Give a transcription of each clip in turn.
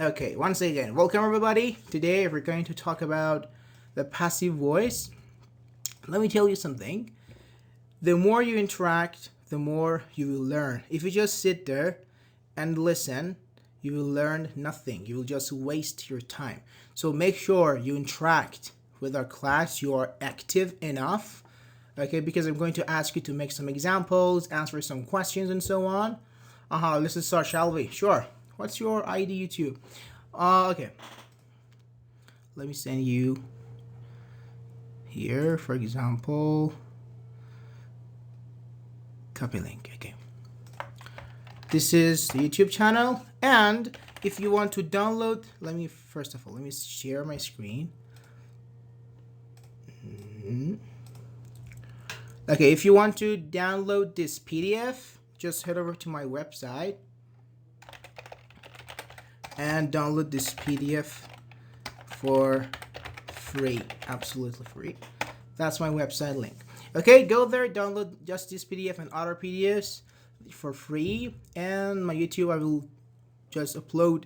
Okay, once again, welcome everybody. Today we're going to talk about the passive voice. Let me tell you something. The more you interact, the more you will learn. If you just sit there and listen, you will learn nothing. You will just waste your time. So make sure you interact with our class. You are active enough. Okay, because I'm going to ask you to make some examples, answer some questions, and so on. Let's start, shall we? Sure. What's your ID, YouTube? Okay. Let me send you here, for example, copy link. Okay. This is the YouTube channel, and if you want to download, let me share my screen. Okay, if you want to download this PDF, just head over to my website and download this PDF for free, absolutely free. That's my website link. Okay, go there, download just this PDF and other PDFs for free. And my YouTube, I will just upload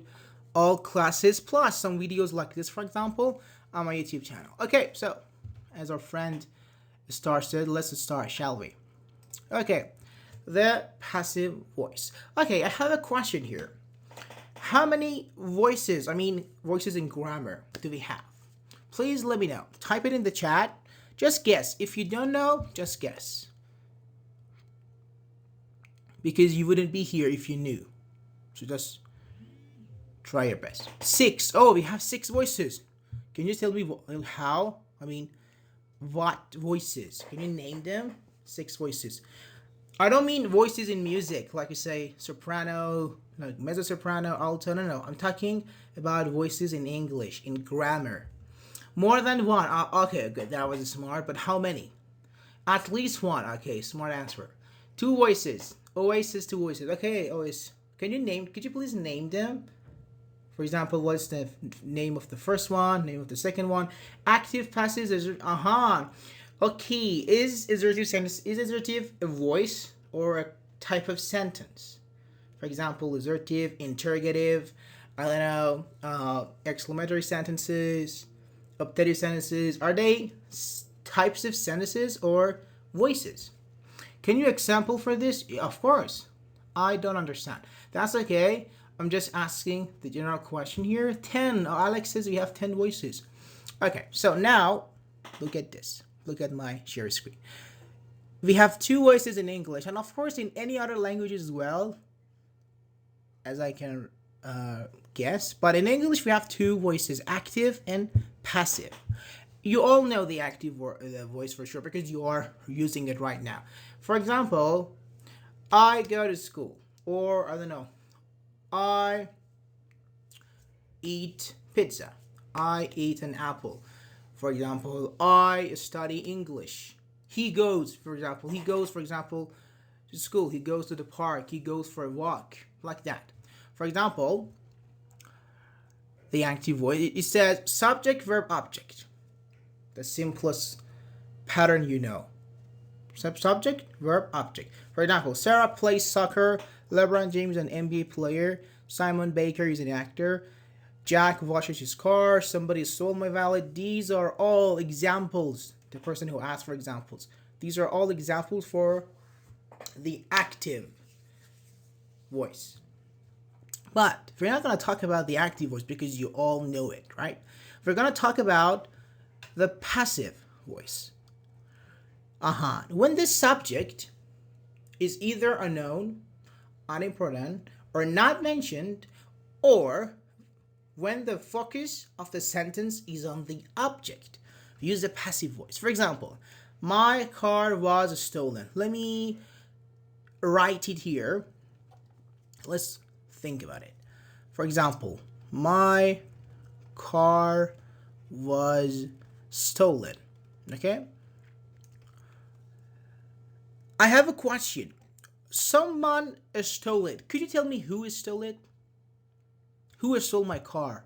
all classes plus some videos like this, for example, on my YouTube channel. Okay, so as our friend Star said, let's start, shall we? Okay, the passive voice. Okay, I have a question here. How many voices in grammar do we have? Please let me know. Type it in the chat. Just guess. If you don't know, just guess. Because you wouldn't be here if you knew. So just try your best. 6. Oh, we have 6 voices. Can you tell me how? What voices? Can you name them? 6 voices. I don't mean voices in music, like you say soprano, like mezzo soprano, alto. No. I'm talking about voices in English, in grammar. More than one. Okay, good. That was smart. But how many? At least one. Okay, smart answer. 2 voices. Oasis, 2 voices. Okay, Oasis. Could you please name them? For example, what's the name of the first one? Name of the second one? Active, passive. Okay. Is assertive a voice or a type of sentence? For example, assertive, interrogative. I don't know. Exclamatory sentences. Optative sentences, are they types of sentences or voices? Can you example for this? Of course. I don't understand. That's okay. I'm just asking the general question here. 10. Alex says we have 10 voices. Okay, so now look at this. Look at my share screen. We have 2 voices in English, and of course in any other languages as well, as I can guess. But in English, we have 2 voices, active and passive. You all know the active voice for sure because you are using it right now. For example, I go to school, or I don't know, I eat pizza. I eat an apple. For example, I study English. He goes, for example, to school. He goes to the park. He goes for a walk, like that. For example, the active voice, it says subject, verb, object. The simplest pattern you know. Subject, verb, object. For example, Sarah plays soccer. LeBron James is an NBA player. Simon Baker is an actor. Jack washes his car. Somebody stole my wallet. These are all examples. The person who asked for examples. These are all examples for the active voice. But we're not going to talk about the active voice because you all know it, right? We're going to talk about the passive voice. When this subject is either unknown, unimportant, or not mentioned, or when the focus of the sentence is on the object, we use the passive voice. For example, my car was stolen. Let me write it here. Let's think about it. For example, my car was stolen. Okay? I have a question. Someone stole it. Could you tell me who stole it? Who stole my car?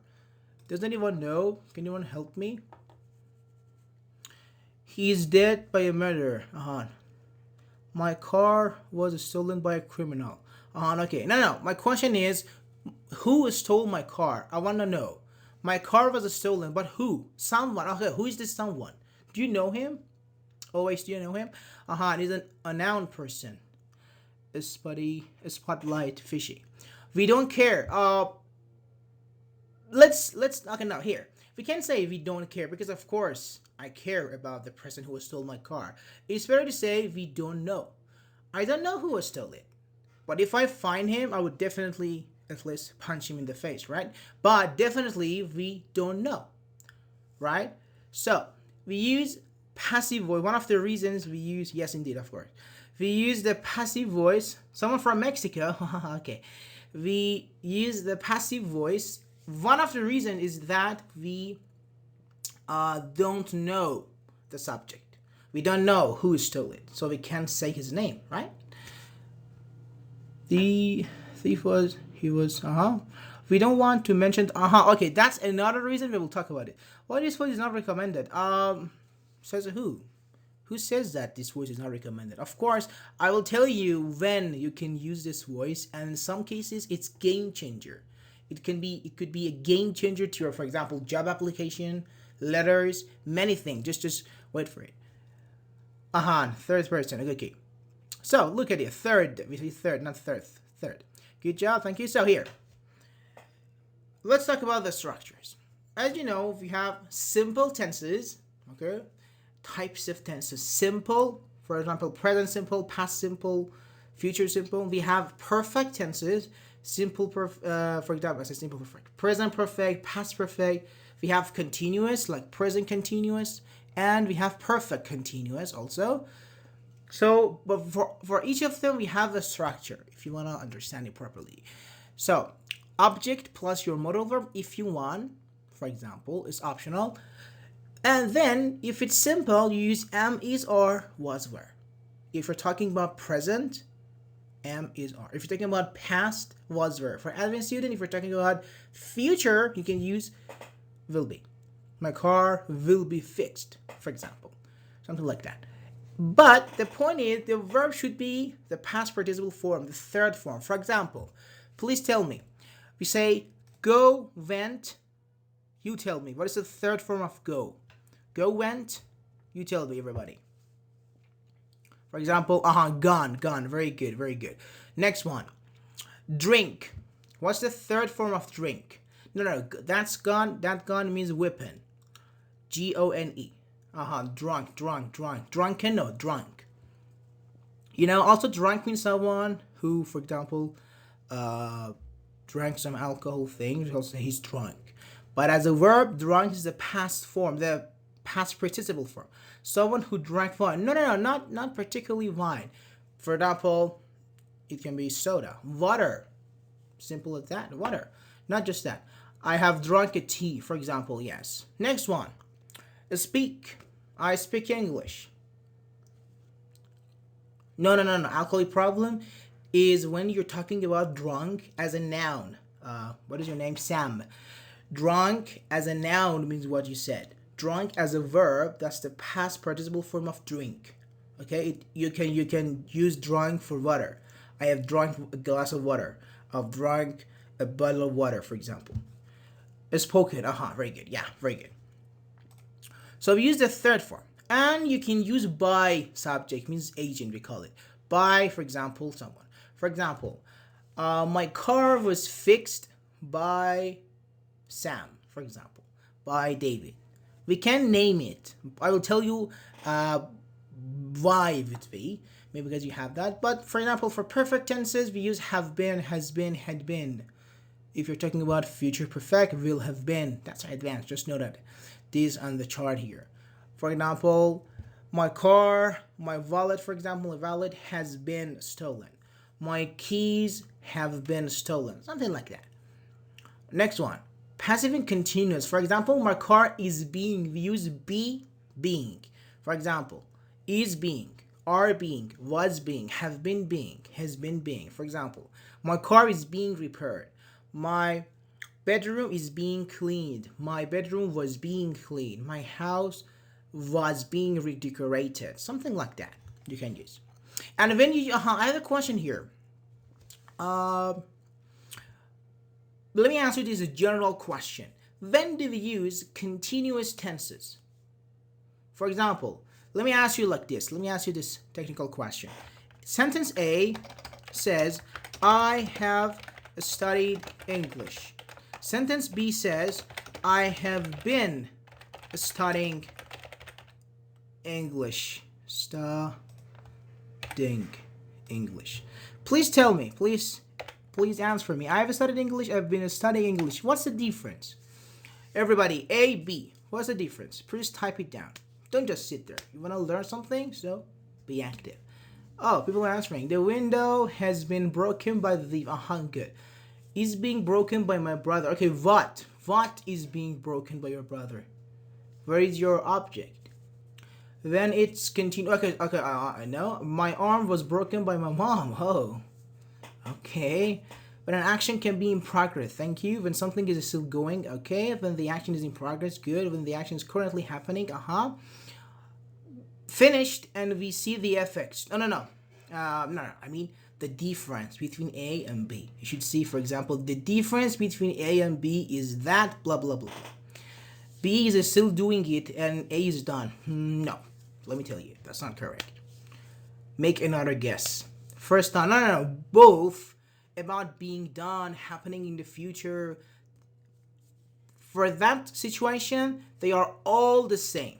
Does anyone know? Can anyone help me? He is dead by a murderer. My car was stolen by a criminal. Okay. No. My question is, Who stole my car? I want to know. My car was stolen, but who? Someone. Okay, who is this someone? Do you know him? Always, do you know him? He's a noun person. A spotlight, fishy. We don't care. Let's okay now here. We can't say we don't care because of course I care about the person who stole my car. It's better to say we don't know. I don't know who stole it. But if I find him, I would definitely at least punch him in the face, right? But definitely we don't know, right? So we use passive voice. One of the reasons we use, yes, indeed, of course, we use the passive voice. Someone from Mexico, okay. We use the passive voice. One of the reasons is that we don't know the subject. We don't know who stole it, so we can't say his name, right? The thief was, he was, we don't want to mention, okay, that's another reason we will talk about it. Why this voice is not recommended? Says who? Who says that this voice is not recommended? Of course, I will tell you when you can use this voice, and in some cases, it's game changer. It could be a game changer to your, for example, job application, letters, many things. Just wait for it. Third person. Okay. So look at it. Third, we say third, not third. Third. Good job. Thank you. So here, let's talk about the structures. As you know, we have simple tenses. Okay, types of tenses. Simple, for example, present simple, past simple, future simple. We have perfect tenses. Simple, for example, I say simple perfect, present perfect, past perfect. We have continuous, like present continuous, and we have perfect continuous also. So, but for each of them, we have a structure if you want to understand it properly. So, object plus your modal verb if you want, for example, is optional. And then, if it's simple, you use am, is, or, was, were. If you're talking about present, am, is, are. If you're talking about past, was, were. For advanced student, if you're talking about future, you can use will be. My car will be fixed, for example. Something like that. But the point is, the verb should be the past participle form, the third form. For example, please tell me. We say, go, went, you tell me. What is the third form of go? Go, went, you tell me, everybody. For example, gone, gone. Very good, very good. Next one. Drink. What's the third form of drink? No, that's gone. That gone means weapon. Gone. Drunk. Drunken, no, drunk. Also drunk means someone who, for example, drank some alcohol thing. Also, he's drunk. But as a verb, drunk is the past form, the past participle form. Someone who drank wine. No, not particularly wine. For example, it can be soda, water. Simple as that, water. Not just that. I have drunk a tea, for example, yes. Next one. Speak. I speak English. No. Alcoholic problem is when you're talking about drunk as a noun. What is your name? Sam. Drunk as a noun means what you said. Drunk as a verb, that's the past participle form of drink. Okay, you can use drunk for water. I have drunk a glass of water. I've drunk a bottle of water, for example. Spoken. Very good. Yeah, very good. So we use the third form. And you can use by subject, means agent, we call it. By, for example, someone. For example, my car was fixed by Sam, for example. By David. We can name it. I will tell you why it would be. Maybe because you have that. But for example, for perfect tenses, we use have been, has been, had been. If you're talking about future perfect, will have been. That's advanced. Just know that. This on the chart here. For example, my car, my wallet, for example, my wallet has been stolen. My keys have been stolen. Something like that. Next one. Passive and continuous. For example, my car is being. We use be, being. For example, is being, are being, was being, have been being, has been being. For example, my car is being repaired. My bedroom is being cleaned. My bedroom was being cleaned. My house was being redecorated. Something like that you can use. And when you, I have a question here. Let me answer this as a general question. When do we use continuous tenses? For example, let me ask you like this. Let me ask you this technical question. Sentence A says, I have studied English. Sentence B says, I have been studying English. Studying English. Please tell me, please answer me. I have studied English, I've been studying English. What's the difference? Everybody, A, B. What's the difference? Please type it down. Don't just sit there. You want to learn something? So be active. Oh, people are answering. The window has been broken by the thief. Good. Is being broken by my brother. Okay, what? What is being broken by your brother? Where is your object? Then it's continue. Okay, I know. My arm was broken by my mom. Oh, okay. But an action can be in progress. Thank you. When something is still going. Okay. When the action is in progress. Good. When the action is currently happening. Finished, and we see the effects. No. I mean the difference between A and B. You should see, for example, the difference between A and B is that blah blah blah. B is still doing it and A is done. No, let me tell you, that's not correct. Make another guess. First time, no. Both about being done, happening in the future. For that situation, they are all the same.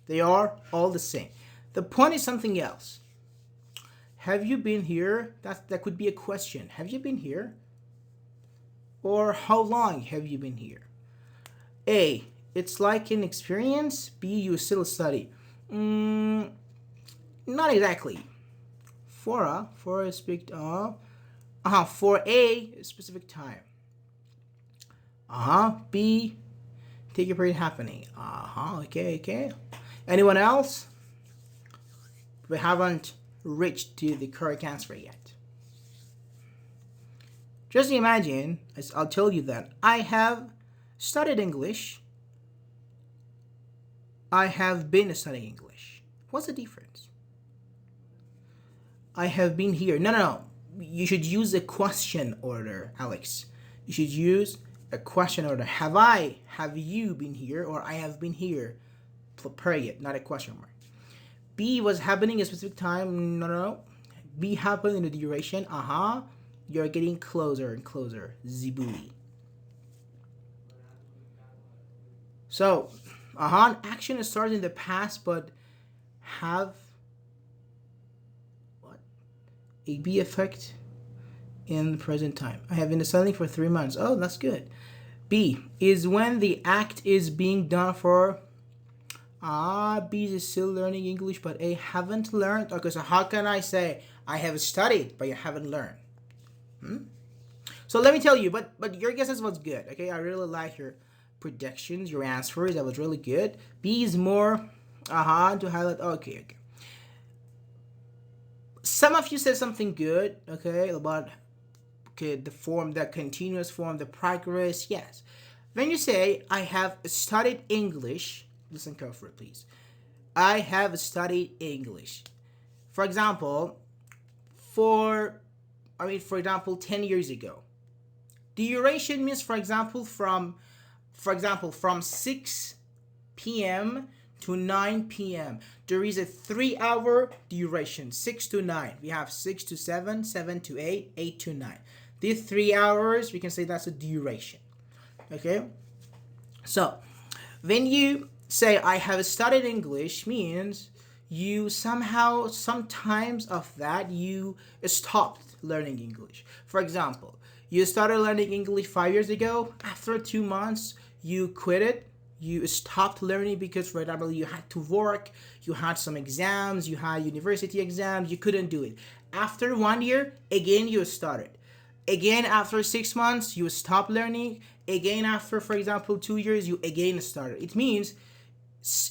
They are all the same. The point is something else. Have you been here? That could be a question. Have you been here? Or how long have you been here? A, it's like an experience. B, you still study. Not exactly. For a specific for a specific time. B, take a period happening. Okay. Anyone else? We haven't reached to the correct answer yet. Just imagine, as I'll tell you that I have studied English. I have been studying English. What's the difference? I have been here. No. You should use a question order, Alex. You should use a question order. Have you been here, or I have been here? Period, not a question mark. B was happening a specific time. No. B happened in the duration. You're getting closer and closer. Zibui. So, action starts in the past, but have what? A B effect in the present time. I have been studying for 3 months. Oh, that's good. B is when the act is being done for. B is still learning English, but A haven't learned. Okay, so how can I say I have studied, but you haven't learned? So let me tell you, but your guesses was good. Okay, I really like your predictions, your answers. That was really good. B is more, to highlight. Okay. Some of you said something good. Okay, about the form, the continuous form, the progress. Yes. When you say I have studied English. Listen carefully, please. I have studied English. For example, for 10 years ago. Duration means, for example, from 6 p.m. to 9 p.m. There is a 3-hour duration, 6 to 9. We have 6 to 7, 7 to 8, 8 to 9. These 3 hours, we can say that's a duration. Okay? So, when you say I have studied English means you sometimes of that you stopped learning English. For example, you started learning English 5 years ago. After 2 months, you quit it. You stopped learning because, for example, you had to work, you had some exams, you had university exams, you couldn't do it. After 1 year, again you started. Again, after 6 months, you stopped learning. Again, after, for example, 2 years, you again started. It means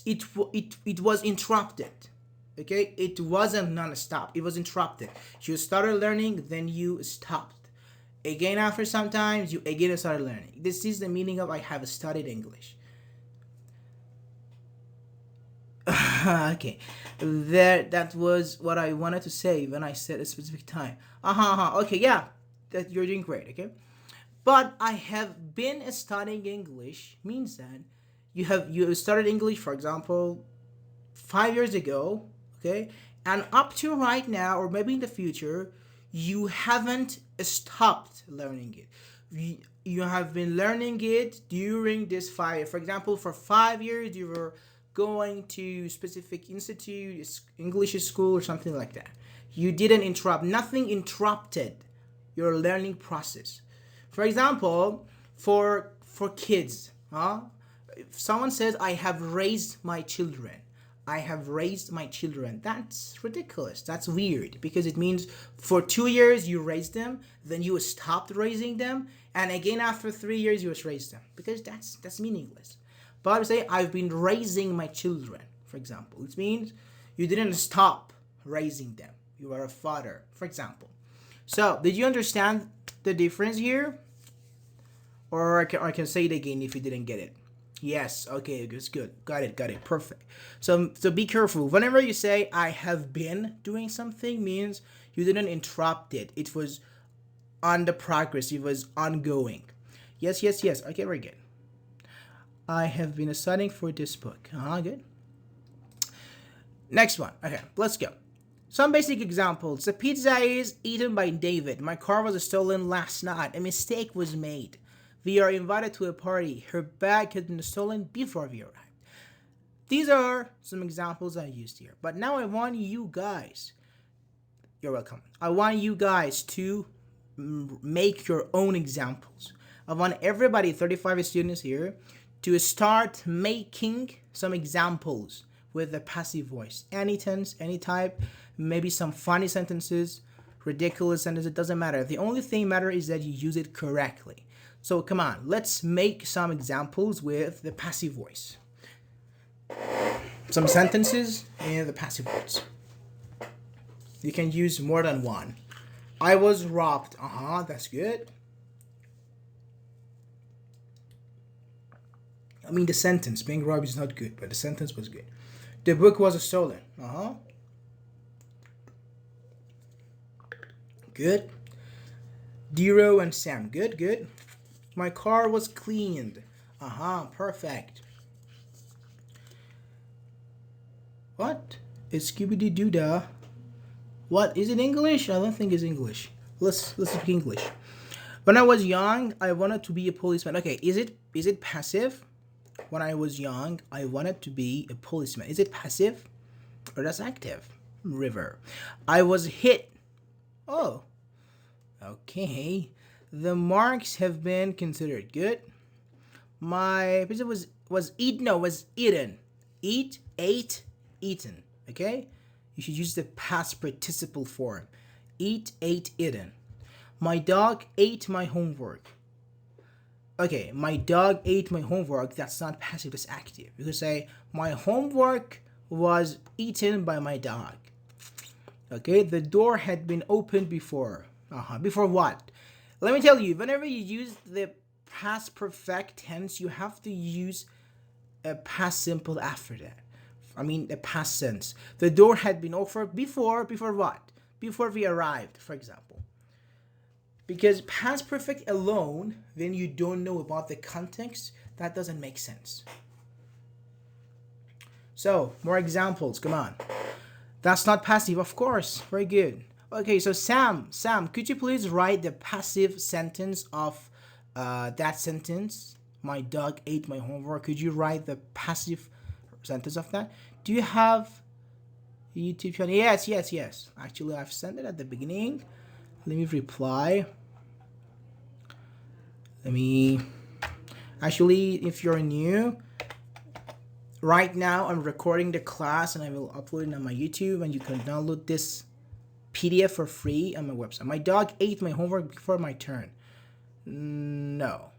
it was interrupted. Okay, it wasn't non-stop. It was interrupted. You started learning, then you stopped. Again, after some time, you again started learning. This is the meaning of I have studied English. Okay, that was what I wanted to say when I said a specific time. Okay, yeah, that you're doing great. Okay, But I have been studying English means that you started English, for example, 5 years ago, okay, and up to right now, or maybe in the future, you haven't stopped learning it. You have been learning it during this 5 years. For example, for 5 years, you were going to specific institute, English school, or something like that. You didn't interrupt. Nothing interrupted your learning process. For example, for kids, if someone says, I have raised my children, I have raised my children, that's ridiculous. That's weird because it means for 2 years you raised them, then you stopped raising them, and again after 3 years you raised them, because that's meaningless. But I would say, I've been raising my children, for example. It means you didn't stop raising them. You are a father, for example. So, did you understand the difference here? Or I can say it again if you didn't get it. Yes, okay, it's good. Got it, perfect. So be careful. Whenever you say, I have been doing something, means you didn't interrupt it. It was on the progress. It was ongoing. Yes. Okay, very good. I have been studying for this book. Good. Next one. Okay, let's go. Some basic examples. The pizza is eaten by David. My car was stolen last night. A mistake was made. We are invited to a party. Her bag had been stolen before we arrived. These are some examples I used here. But now I want you guys, you're welcome. I want you guys to make your own examples. I want everybody, 35 students here, to start making some examples with the passive voice. Any tense, any type, maybe some funny sentences, ridiculous sentences, it doesn't matter. The only thing matter is that you use it correctly. So come on, let's make some examples with the passive voice. Some sentences in the passive voice. You can use more than one. I was robbed. That's good. I mean, the sentence, being robbed is not good, but the sentence was good. The book was stolen. Good. Dero and Sam. Good. My car was cleaned. Perfect. What? It's Scooby-Doo-Dah. What? Is it English? I don't think it's English. Let's speak English. When I was young, I wanted to be a policeman. Okay, is it passive? When I was young, I wanted to be a policeman. Is it passive? Or that's active? River. I was hit. Oh. Okay. The marks have been considered. Good. My pizza was eaten. No, was eaten. Eat, ate, eaten. Okay? You should use the past participle form. Eat, ate, eaten. My dog ate my homework. Okay, my dog ate my homework. That's not passive, that's active. You could say, my homework was eaten by my dog. Okay, the door had been opened before. Before what? Let me tell you, whenever you use the past perfect tense, you have to use a past simple after that. I mean, a past tense. The door had been opened before what? Before we arrived, for example. Because past perfect alone, when you don't know about the context, that doesn't make sense. So, more examples, come on. That's not passive, of course. Very good. Okay, so Sam, could you please write the passive sentence of that sentence? My dog ate my homework. Could you write the passive sentence of that? Do you have YouTube channel? Yes. Actually, I've sent it at the beginning. Let me reply. Actually, if you're new, right now I'm recording the class and I will upload it on my YouTube, and you can download this PDF for free on my website. My dog ate my homework before my turn. No.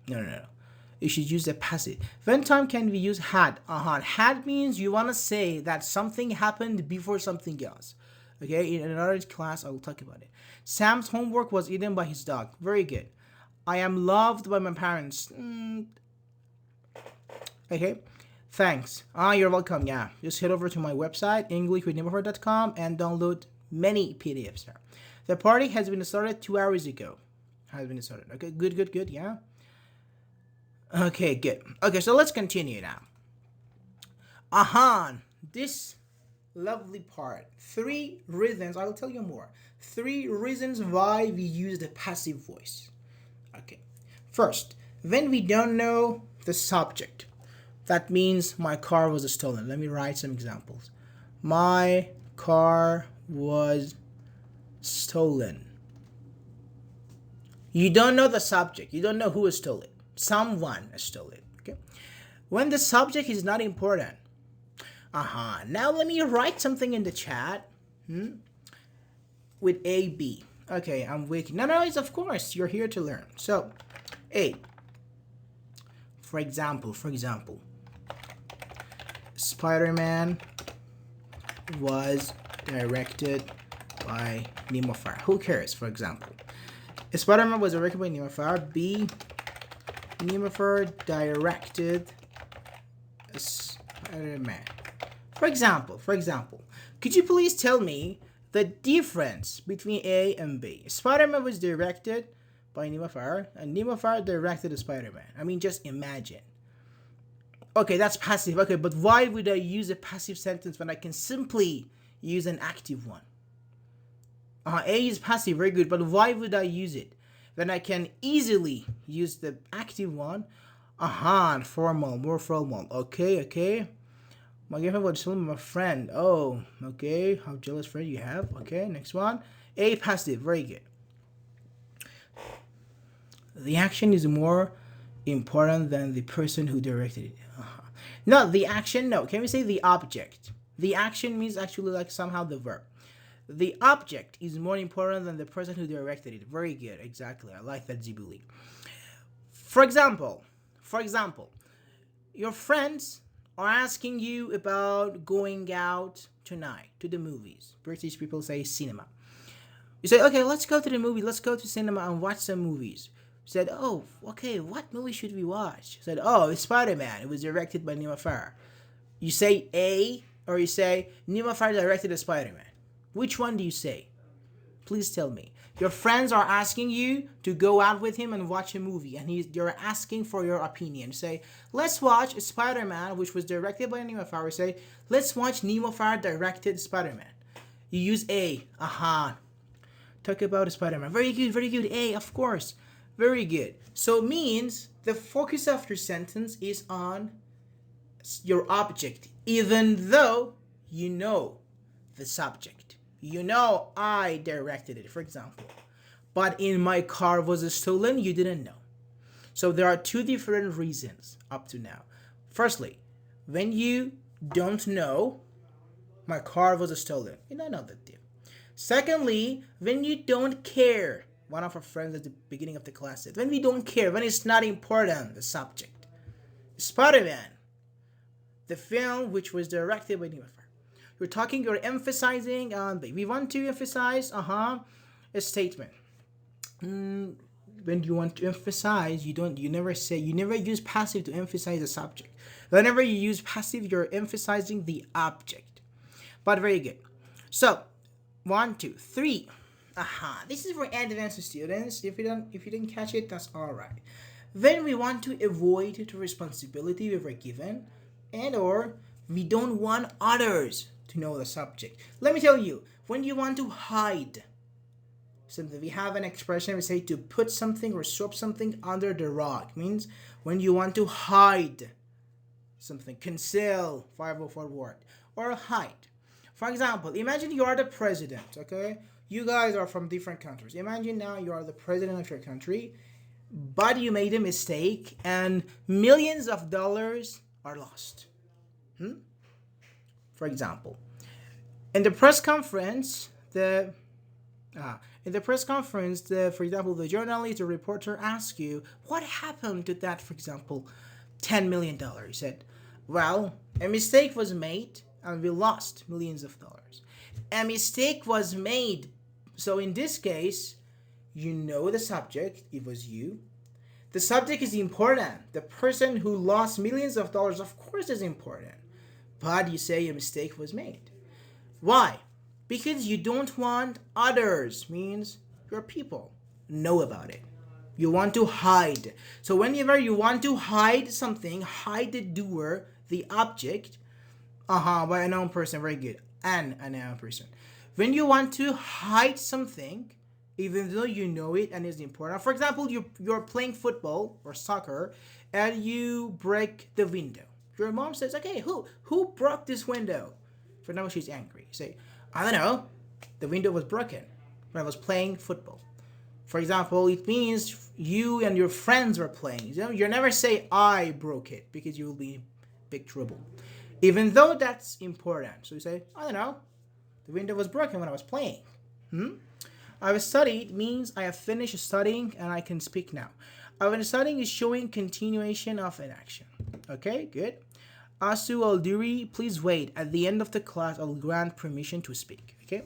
You should use the passive. When time can we use had? Had means you want to say that something happened before something else. Okay, in another class I will talk about it. Sam's homework was eaten by his dog. Very good. I am loved by my parents. Okay, thanks. You're welcome. Yeah, just head over to my website, englishwithneighborhood.com, and download many PDFs there. The party has been started 2 hours ago. has been started. Okay, good, good, good. Yeah. Okay, good. Okay, so let's continue now. Ahan, this lovely part. 3 reasons. I'll tell you more. 3 reasons why we use the passive voice. Okay. First, when we don't know the subject, that means my car was stolen. Let me write some examples. My car was stolen. You don't know the subject. You don't know who stole it. Someone stole it. Okay. When the subject is not important. Now let me write something in the chat. With A, B. Okay, I'm waking. No, it's of course. You're here to learn. So, A. For example, Spider-Man was directed by Nemo Farah. Who cares, for example? Spider-Man was directed by Nemo Farah. B. Nemo Farah directed Spider-Man. For example, could you please tell me the difference between A and B? Spider-Man was directed by Nemo Farah, and Nemo Farah directed Spider-Man. I mean, just imagine. Okay, that's passive. Okay, but why would I use a passive sentence when I can simply use an active one? A is passive, very good, but why would I use it when I can easily use the active one? Formal, more formal. Okay. My girlfriend was telling my friend. Oh, okay. How jealous friend you have. Okay, next one. A, passive, very good. The action is more important than the person who directed it. No, the action, no. Can we say the object? The action means actually like somehow the verb. The object is more important than the person who directed it. Very good, exactly. I like that, Zibuli. For example, your friends are asking you about going out tonight to the movies. British people say cinema. You say, okay, let's go to the movie. Let's go to cinema and watch some movies. Said, oh, okay, what movie should we watch? Said, oh, it's Spider-Man. It was directed by Nemo Farah. You say A, or you say Nemo Farah directed Spider-Man. Which one do you say? Please tell me. Your friends are asking you to go out with him and watch a movie, and you're asking for your opinion. Say, let's watch Spider-Man, which was directed by Nemo Farah. Say, let's watch Nemo Farah directed Spider-Man. You use A. Talk about Spider-Man. Very good. A, of course. Very good. So it means the focus of your sentence is on your object, even though you know the subject. You know I directed it, for example. But in my car was stolen, you didn't know. So there are 2 different reasons up to now. Firstly, when you don't know my car was stolen, you don't know that deal. Secondly, when you don't care, one of our friends at the beginning of the class said, when we don't care, when it's not important, the subject. Spider-Man, the film which was directed by Nemo Farah. You're emphasizing on, we want to emphasize, a statement. When you want to emphasize, you never use passive to emphasize the subject. Whenever you use passive, you're emphasizing the object. But very good. So, 1, 2, 3. This is for advanced students. If you didn't catch it, that's alright. When we want to avoid the responsibility we were given, and or we don't want others to know the subject. Let me tell you, when you want to hide something, we have an expression, we say to put something or swap something under the rug. Means when you want to hide something, conceal, 504 word, or hide. For example, imagine you are the president, okay? You guys are from different countries. Imagine now you are the president of your country, but you made a mistake and millions of dollars are lost. For example, in the press conference, for example, the journalist or reporter asks you, what happened to that, for example, $10 million? You said, well, a mistake was made and we lost millions of dollars. A mistake was made. So in this case, you know the subject, it was you. The subject is important. The person who lost millions of dollars, of course, is important. But you say a mistake was made. Why? Because you don't want others, means your people, know about it. You want to hide. So whenever you want to hide something, hide the doer, the object, by a noun person, very good. A noun person. When you want to hide something, even though you know it and it's important. For example, you're playing football or soccer and you break the window. Your mom says, okay, who broke this window? For example, she's angry. You say, I don't know. The window was broken when I was playing football. For example, it means you and your friends were playing. You never say I broke it because you will be in big trouble. Even though that's important. So you say, I don't know. The window was broken when I was playing. I have studied means I have finished studying and I can speak now. I have studying is showing continuation of an action. Okay, good. Asu Alduri, please wait. At the end of the class, I'll grant permission to speak. Okay.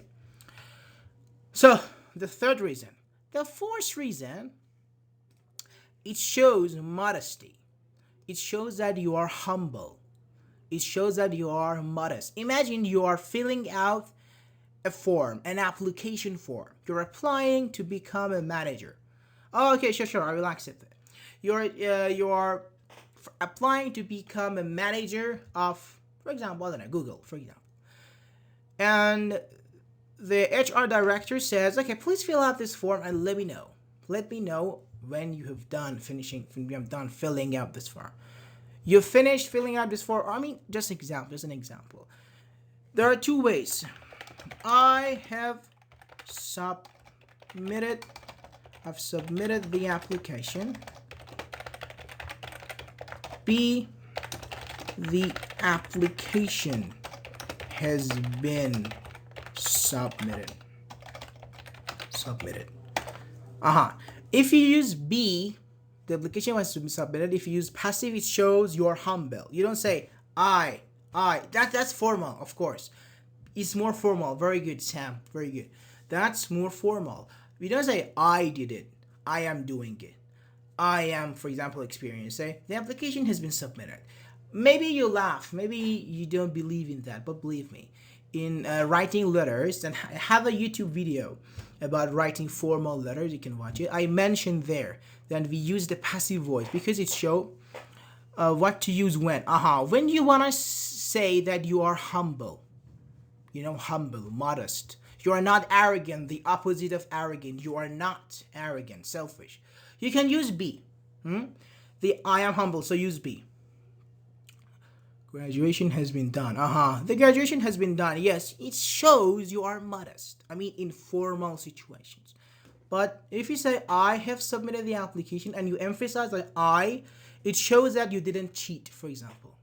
So, the third reason. The fourth reason, it shows modesty. It shows that you are humble. It shows that you are modest. Imagine you are filling out a form, an application form. You're applying to become a manager. Oh, okay, sure, I will accept it. You are applying to become a manager of, for example, I don't know, Google, for example. And the HR director says, okay, please fill out this form and let me know. Let me know when you have done filling out this form. You finished filling out this form. I mean, just an example. There are two ways. I have submitted the application. B, the application has been submitted. If you use B, the application was submitted. If you use passive, it shows you're humble. You don't say I. That's formal, of course. It's more formal. Very good, Sam. Very good. That's more formal. We don't say I did it. I am doing it. I am, for example, experienced. Say the application has been submitted. Maybe you laugh. Maybe you don't believe in that, but believe me, in writing letters, and I have a YouTube video about writing formal letters. You can watch it. I mentioned there that we use the passive voice because it shows what to use when. When you want to say that you are humble, humble, modest. You are not arrogant, the opposite of arrogant. You are not arrogant, selfish. You can use be. The I am humble, so use be. Graduation has been done. The graduation has been done. Yes, it shows you are modest. I mean, in formal situations. But if you say, I have submitted the application and you emphasize that it shows that you didn't cheat, for example.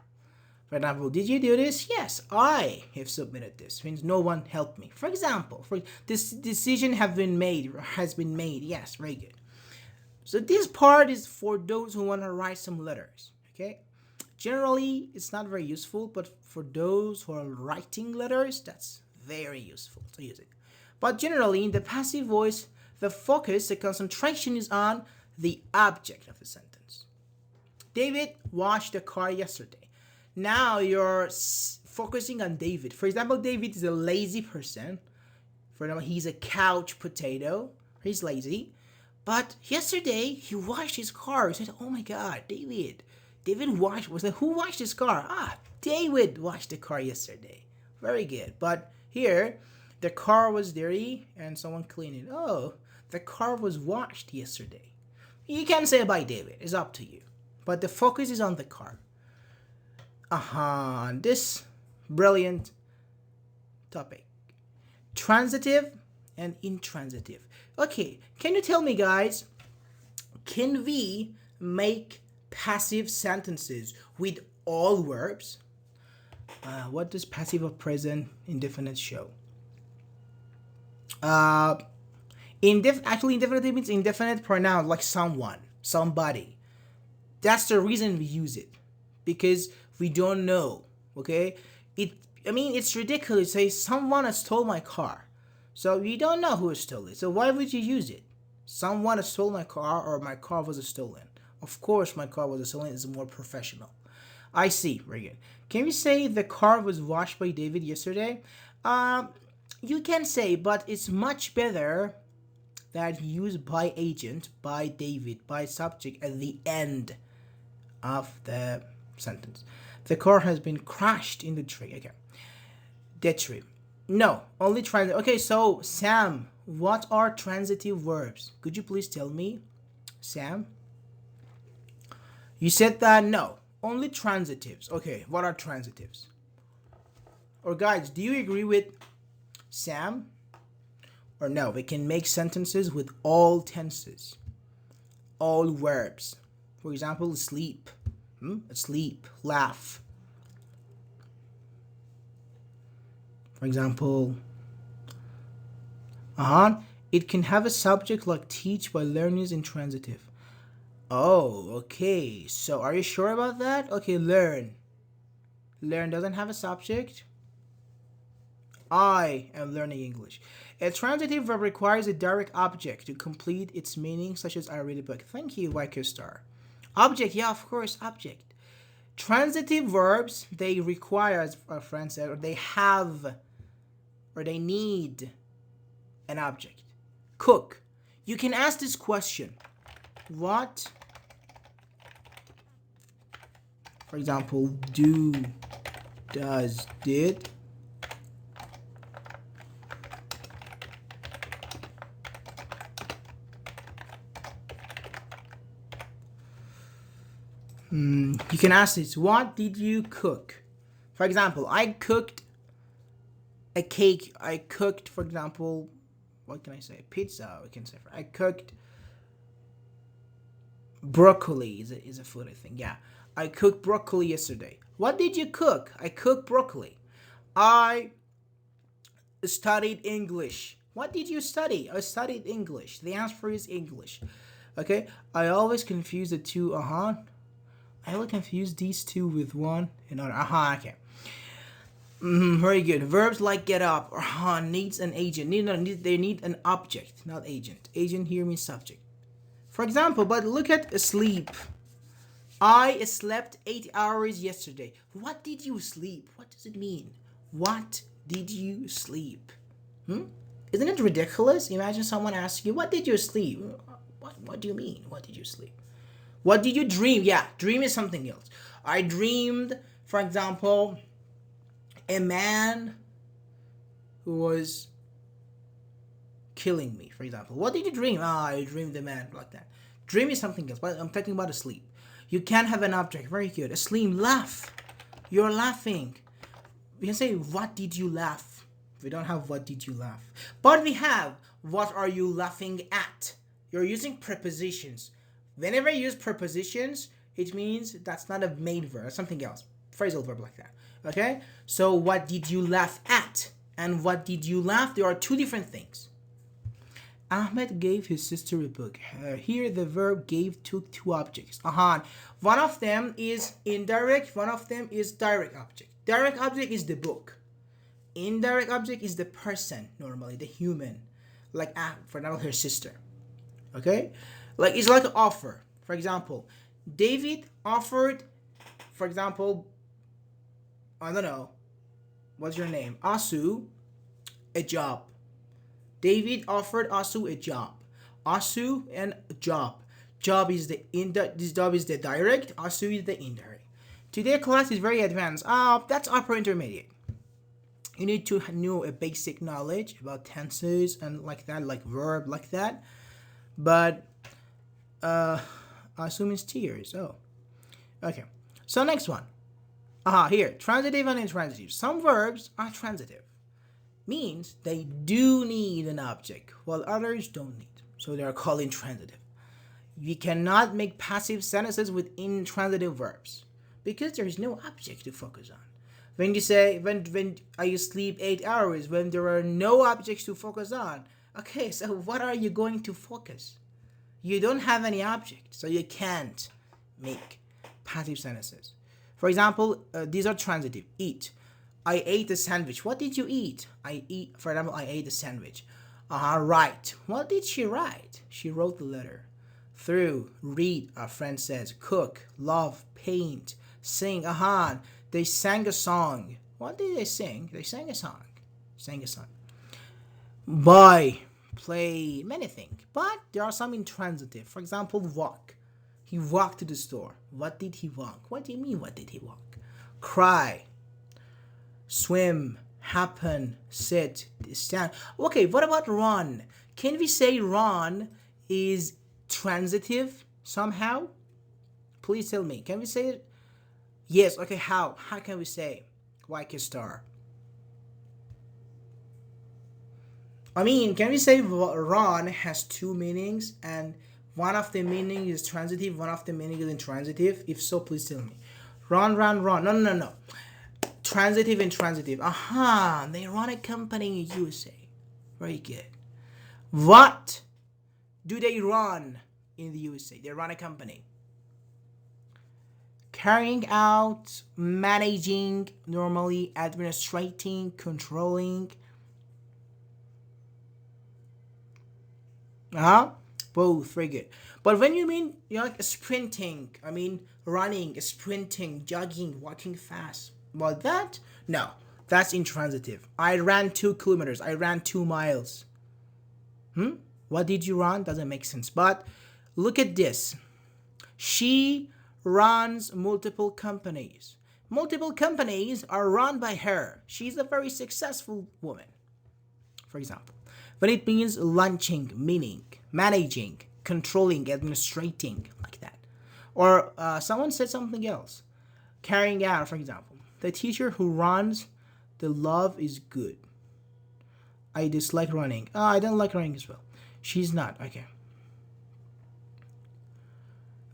For example, did you do this? Yes, I have submitted this. Means no one helped me. For example, this decision has been made. Yes, very good. So this part is for those who want to write some letters. Okay. Generally, it's not very useful, but for those who are writing letters, that's very useful to use it. But generally, in the passive voice, the focus, the concentration is on the object of the sentence. David washed the car yesterday. Now you're focusing on David. For example, David is a lazy person. For example, he's a couch potato. He's lazy. But yesterday, he washed his car. He said, oh my God, David washed. Who washed his car? David washed the car yesterday. Very good. But here, the car was dirty and someone cleaned it. Oh, the car was washed yesterday. You can say by David. It's up to you. But the focus is on the car. This brilliant topic. Transitive and intransitive. Okay, can you tell me, guys, can we make passive sentences with all verbs? What does passive or present indefinite show? Indefinite means indefinite pronoun, like someone, somebody. That's the reason we use it, because we don't know. Okay, it's ridiculous to say someone has stole my car. So you don't know who stole it. So why would you use it? Someone has stolen my car, or my car was stolen. Of course, my car was stolen is more professional. I see. Very good. Can we say the car was washed by David yesterday? You can say, but it's much better that use by agent, by David, by subject at the end of the sentence. The car has been crashed in the tree. Okay. The tree. No, only transitive. Okay, so Sam, what are transitive verbs? Could you please tell me, Sam? You said that no, only transitives. Okay, what are transitives? Or guys, do you agree with Sam? Or no, we can make sentences with all tenses, all verbs. For example, sleep, sleep, laugh. For example, it can have a subject like teach while learn is intransitive. Oh, okay. So are you sure about that? Okay, learn. Learn doesn't have a subject. I am learning English. A transitive verb requires a direct object to complete its meaning, such as I read a book. Thank you, Waiko Star. Object, yeah, of course, object. Transitive verbs, they require, as our friend said, or they have, or they need an object. Cook. You can ask this question. What, for example, do, does, did. You can ask this, what did you cook? For example, I cooked a cake. I cooked, for example, what can I say? Pizza, we can say. I cooked broccoli is a food, I think. Yeah. I cooked broccoli yesterday. What did you cook? I cooked broccoli. I studied English. What did you study? I studied English. The answer is English. Okay? I always confuse the two, I will confuse these two with one another. Okay. Very good. Verbs like get up or needs an agent. They need an object, not agent. Agent here means subject. For example, but look at sleep. I slept 8 hours yesterday. What did you sleep? What does it mean? What did you sleep? Isn't it ridiculous? Imagine someone asking you, what did you sleep? What do you mean? What did you sleep? What did you dream? Yeah, dream is something else. I dreamed, for example, a man who was killing me, for example. What did you dream? I dreamed a man like that. Dream is something else, but I'm talking about a sleep. You can have an object. Very good. A sleep, laugh. You're laughing. We can say, what did you laugh? We don't have what did you laugh. But we have, what are you laughing at? You're using prepositions. Whenever you use prepositions, it means that's not a main verb, that's something else. Phrasal verb like that. Okay? So what did you laugh at? And what did you laugh? There are two different things. Ahmed gave his sister a book. Here the verb gave took two objects. One of them is indirect, one of them is direct object. Direct object is the book. Indirect object is the person, normally, the human. Like, for example, her sister. Okay? Like, it's like an offer. For example, David offered, for example, I don't know, what's your name? Asu, a job. David offered Asu a job. Asu and job. Job is this job is the direct, Asu is the indirect. Today class is very advanced. That's upper intermediate. You need to know a basic knowledge about tenses and like that, like verb like that. But assume it's tears. Oh, okay. So next one. Here, transitive and intransitive. Some verbs are transitive. Means they do need an object, while others don't need. So they are called intransitive. We cannot make passive sentences with intransitive verbs because there is no object to focus on. When you say, when I sleep 8 hours, when there are no objects to focus on, okay, so what are you going to focus? You don't have any object, so you can't make passive sentences. For example, these are transitive. Eat. I ate a sandwich. What did you eat? For example, I ate a sandwich. Write. What did she write? She wrote the letter. Through. Read. Our friend says. Cook. Love. Paint. Sing. They sang a song. What did they sing? They sang a song. Buy. play, many things. But there are some intransitive. For example, walk. He walked to the store. What did he walk? What do you mean, what did he walk? Cry. Swim. Happen. Sit. Stand. Okay, what about run? Can we say run is transitive somehow? Please tell me. Can we say it? Yes. Okay, how? How can we say like a star? I mean, can we say run has two meanings and one of the meaning is transitive, one of the meaning is intransitive? If so, please tell me. Run, run, run. No, no, no, no. Transitive and transitive. Aha, they run a company in USA. Very good. What do they run in the USA? They run a company. Carrying out, managing, normally administrating, controlling. Both, very good. But when you mean like sprinting, I mean running, sprinting, jogging, walking fast. Well, that no, that's intransitive. I ran 2 kilometers. I ran 2 miles. What did you run? Doesn't make sense. But look at this. She runs multiple companies. Multiple companies are run by her. She's a very successful woman, for example. But it means launching, meaning, managing, controlling, administrating, like that. Or someone said something else. Carrying out, for example. The teacher who runs the love is good. I dislike running. I don't like running as well. She's not. Okay.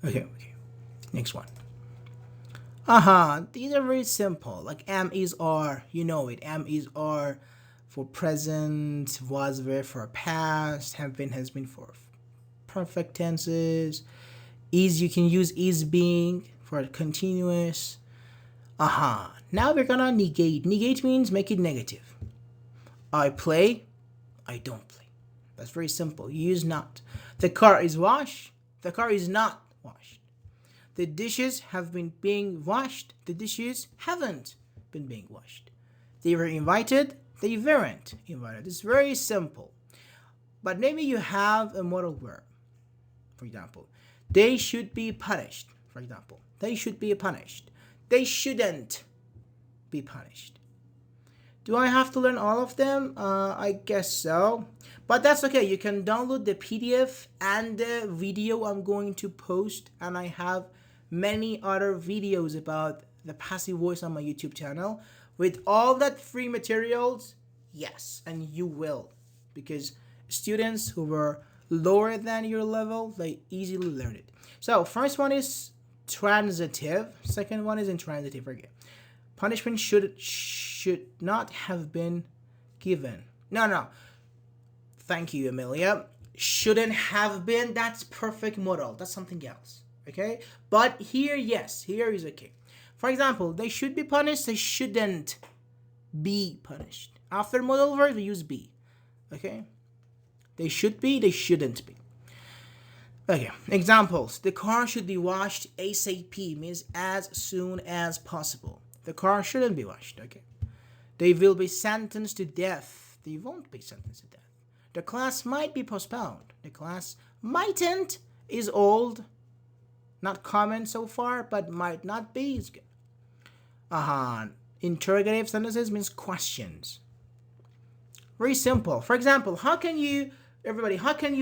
Okay. Next one. These are very simple. Like am is are. You know it. Am is are for present, was were for past, have been has been for perfect tenses. Is you can use is being for continuous. Now we're gonna negate. Negate means make it negative. I play, I don't play. That's very simple. You use not. The car is washed, the car is not washed. The dishes have been being washed, the dishes haven't been being washed. They were invited, they weren't invited. It's very simple. But maybe you have a modal verb. For example, they should be punished. For example, they should be punished. They shouldn't be punished. Do I have to learn all of them? I guess so. But that's okay. You can download the PDF and the video I'm going to post. And I have many other videos about the passive voice on my YouTube channel. With all that free materials, yes, and you will. Because students who were lower than your level, they easily learn it. So, first one is transitive. Second one is intransitive. Again. Punishment should not have been given. No. Thank you, Amelia. Shouldn't have been. That's perfect modal. That's something else. Okay? But here, yes. Here is okay. For example, they should be punished. They shouldn't be punished. After modal verb, we use be. Okay? They should be. They shouldn't be. Okay. Examples. The car should be washed ASAP. Means as soon as possible. The car shouldn't be washed. Okay. They will be sentenced to death. They won't be sentenced to death. The class might be postponed. The class mightn't is old. Not common so far, but might not be is good. Interrogative sentences means questions. Very simple. For example, how can you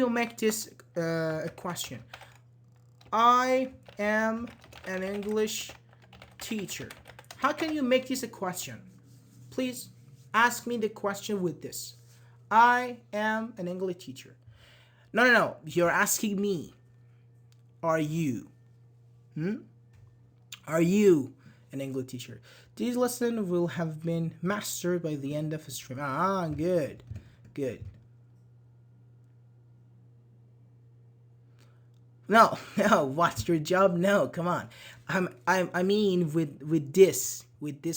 make this a question? I am an English teacher. How can you make this a question? Please ask me the question with this. I am an English teacher. No. You're asking me. Are you? Are you an English teacher? This lesson will have been mastered by the end of the stream. Good. No, what's your job? No, come on. I mean with this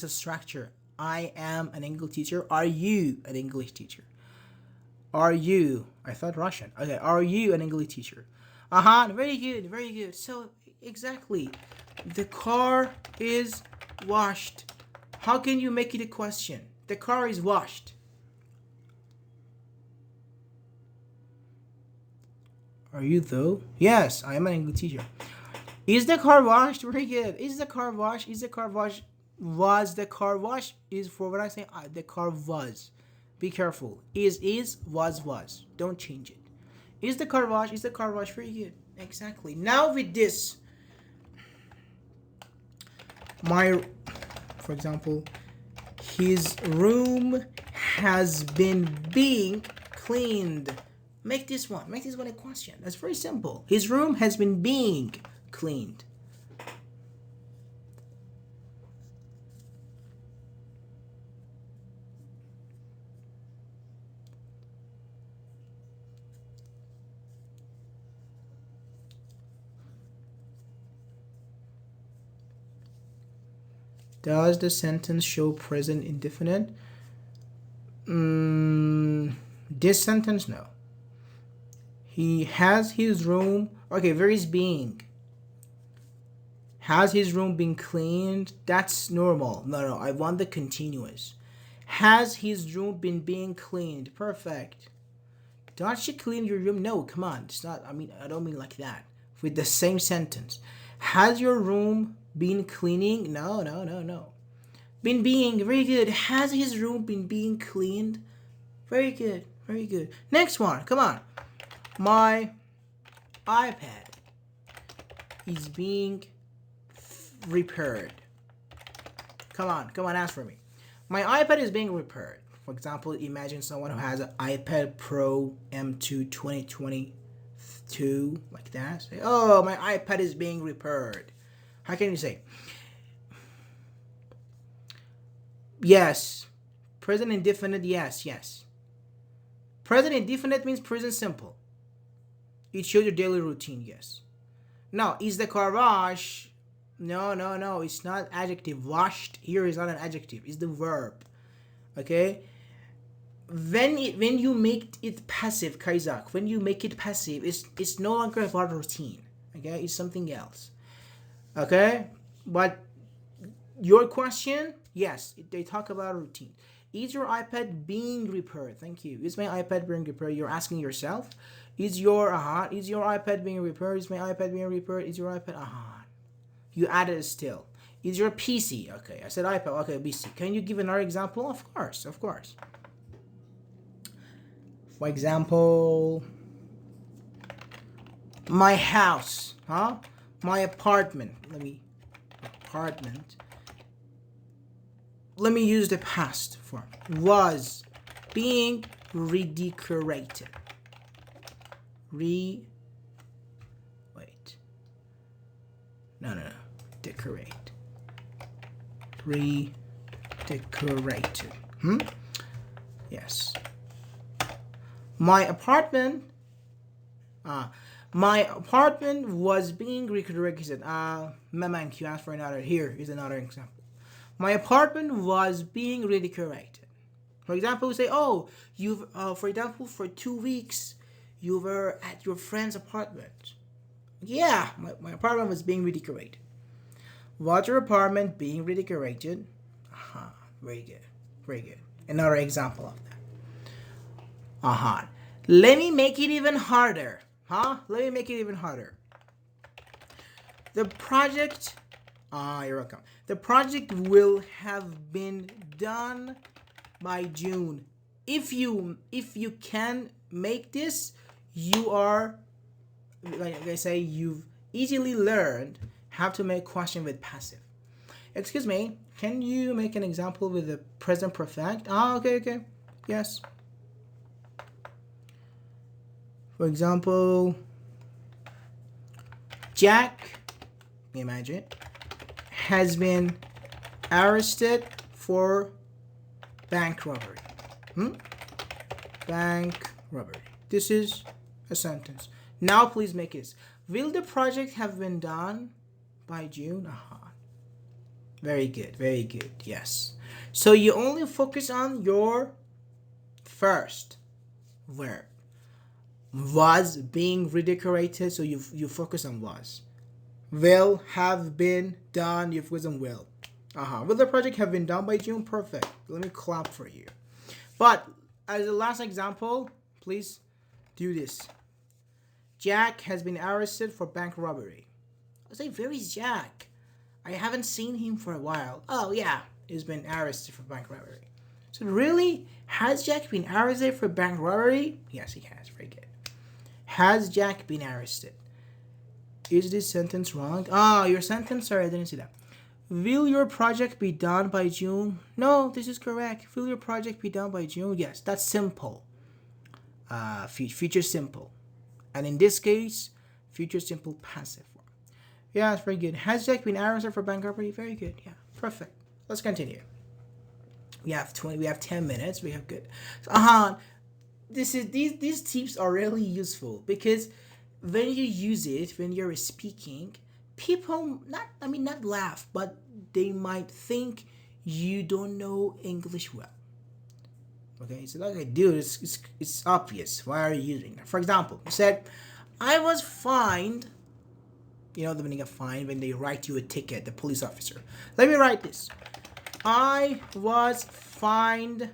structure. I am an English teacher. Are you an English teacher? Are you? I thought Russian. Okay, are you an English teacher? Very good. So exactly, the car is washed. How can you make it a question? The car is washed. Are you though? Yes, I am an English teacher. Is the car washed? Very good. Is the car washed? Is the car washed? Was the car washed? Is for when I say the car was. Be careful. Is, was. Don't change it. Is the car washed? Is the car washed? Very good. Exactly. Now with this, for example, his room has been being cleaned. Make this one a question. That's very simple. His room has been being cleaned. Does the sentence show present indefinite? This sentence, no. He has his room. Okay, where is being? Has his room been cleaned? That's normal. No, I want the continuous. Has his room been being cleaned? Perfect. Does she clean your room? No, come on. It's not, I don't mean like that. With the same sentence. Has your room been cleaning? No. Been being, very good. Has his room been being cleaned? Very good. Next one, come on. My iPad is being repaired. Come on, ask for me. My iPad is being repaired. For example, imagine someone who has an iPad Pro M2 2022, like that. Say, oh, my iPad is being repaired. How can you say? Yes. Present indefinite, yes. Present indefinite means present simple. It shows your daily routine, yes. Now, is the car washed? No, it's not adjective. Washed here is not an adjective, it's the verb. Okay? When you make it passive, Kaisak, when you make it passive, it's no longer about routine. Okay? It's something else. Okay? But your question, yes, they talk about routine. Is your iPad being repaired? Thank you. Is my iPad being repaired? You're asking yourself. Is your iPad being repaired? Is my iPad being repaired? Is your iPad You added it still. Is your PC? Okay, I said iPad. Okay, PC. Can you give another example? Of course. For example, my house, my apartment. Let me use the past form. Was being redecorated. Decorate. Redecorated. Yes. My apartment was being redecorated. Mamank, you asked for another. Here is another example. My apartment was being redecorated. For example, we say, oh, for example, for 2 weeks, you were at your friend's apartment. Yeah, my apartment was being redecorated. Was your apartment being redecorated? Very good. Another example of that. Let me make it even harder. The project, you're welcome. The project will have been done by June. If you can make this, you are, like I say, you've easily learned how to make question with passive. Excuse me, can you make an example with the present perfect? Okay. Yes. For example, Jack, imagine, has been arrested for bank robbery. Bank robbery. This is a sentence. Now please make it. Will the project have been done by June? Very good. Yes. So you only focus on your first verb. Was being redecorated, so you focus on was. Will have been done, you focus on will. Will the project have been done by June? Perfect. Let me clap for you. But as the last example, please do this. Jack has been arrested for bank robbery. I was like, where is Jack? I haven't seen him for a while. Oh yeah, he's been arrested for bank robbery. So really, has Jack been arrested for bank robbery? Yes, he has. Very good. Has Jack been arrested? Is this sentence wrong? Ah, your sentence. Sorry, I didn't see that. Will your project be done by June? No, this is correct. Will your project be done by June? Yes, that's simple. Future simple. And in this case, future simple passive form. Yeah, it's very good. Has Jack been arrested for bank robbery? Very good. Yeah, perfect. Let's continue. We have 20. We have 10 minutes. We have good. These tips are really useful because when you use it, when you're speaking, people not laugh, but they might think you don't know English well. Okay, so like I do, it's obvious. Why are you using that? For example, you said, I was fined. You know the meaning of fine when they write you a ticket, the police officer. Let me write this. I was fined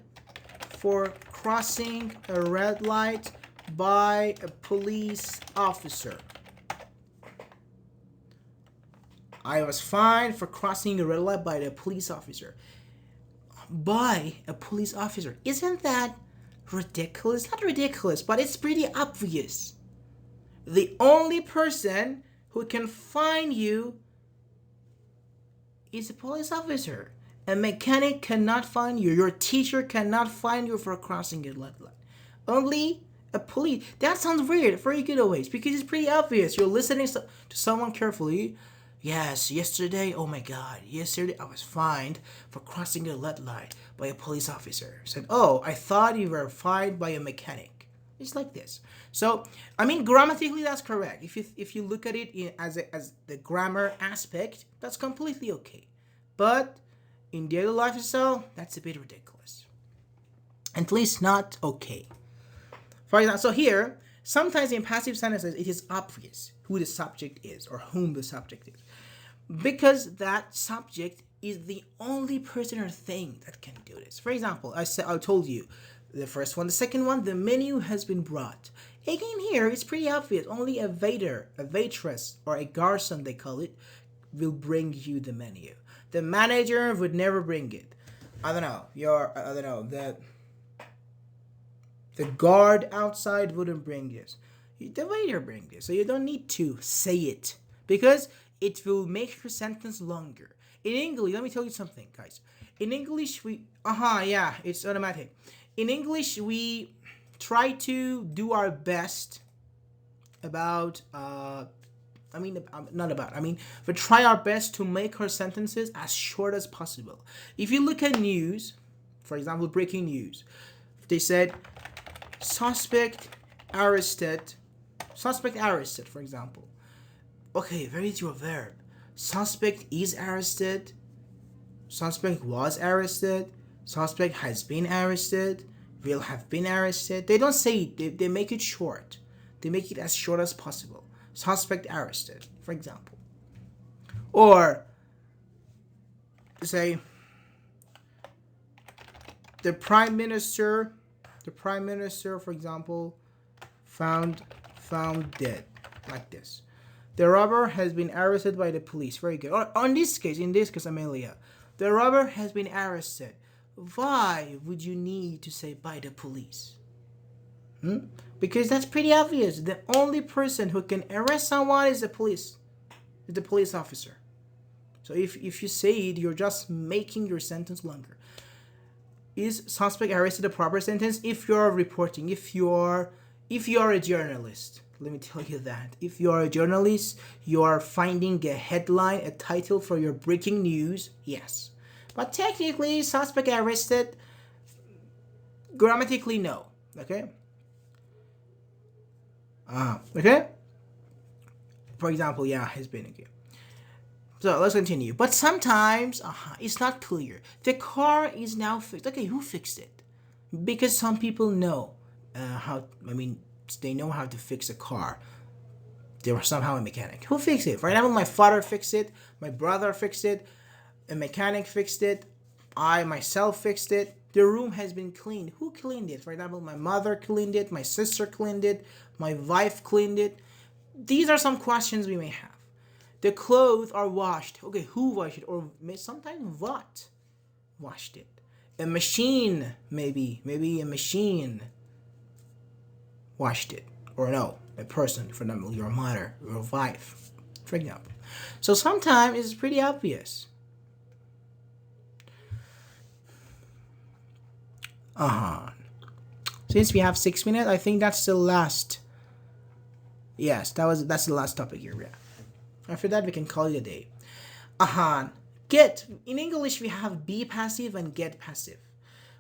for crossing a red light by a police officer. I was fined for crossing a red light by the police officer. By a police officer. Isn't that ridiculous? Not ridiculous, but it's pretty obvious. The only person who can fine you is a police officer. A mechanic cannot fine you. Your teacher cannot fine you for crossing a red light. Only a police. That sounds weird. Very good always, because it's pretty obvious. You're listening to someone carefully. Yes, yesterday, oh my god, yesterday I was fined for crossing a red light by a police officer. Said, oh, I thought you were fined by a mechanic. It's like this. So, grammatically that's correct. If you look at it as the grammar aspect, that's completely okay. But in daily life itself, that's a bit ridiculous. At least not okay. For example, so here, sometimes in passive sentences, it is obvious who the subject is or whom the subject is. Because that subject is the only person or thing that can do this. For example, I told you, the first one, the second one, the menu has been brought. Again here, it's pretty obvious. Only a waiter, a waitress, or a garçon, they call it, will bring you the menu. The manager would never bring it. The guard outside wouldn't bring this. The waiter bring this. So you don't need to say it. Because it will make your sentence longer. In English, let me tell you something, guys. In English, it's automatic. In English, we try to do our best we try our best to make our sentences as short as possible. If you look at news, for example, breaking news, they said, suspect arrested, for example. Okay, where is your verb? Suspect is arrested. Suspect was arrested. Suspect has been arrested. Will have been arrested. They don't say it. They make it short. They make it as short as possible. Suspect arrested, for example. Or say the prime minister, for example, found dead, like this. The robber has been arrested by the police. Very good. Or in this case, Amelia, the robber has been arrested. Why would you need to say by the police? Because that's pretty obvious. The only person who can arrest someone is the police officer. So if you say it, you're just making your sentence longer. Is suspect arrested a proper sentence? If you're reporting, if you're a journalist, let me tell you that. If you are a journalist, you are finding a headline, a title for your breaking news, yes. But technically, suspect arrested, grammatically, no. Okay? Okay? For example, has been again. So let's continue. But sometimes, it's not clear. The car is now fixed. Okay, who fixed it? Because some people know they know how to fix a car. They were somehow a mechanic. Who fixed it? For example, my father fixed it. My brother fixed it. A mechanic fixed it. I myself fixed it. The room has been cleaned. Who cleaned it? For example, my mother cleaned it. My sister cleaned it. My wife cleaned it. These are some questions we may have. The clothes are washed. Okay, who washed it? Or sometimes what washed it? A machine, maybe a machine washed it. Or no, a person, for example, your mother, your wife, for example. So sometimes it's pretty obvious. Uh-huh. Since we have 6 minutes, I think that's the last. Yes, that's the last topic here. Yeah. After that, we can call it a day. Get. In English, we have be passive and get passive.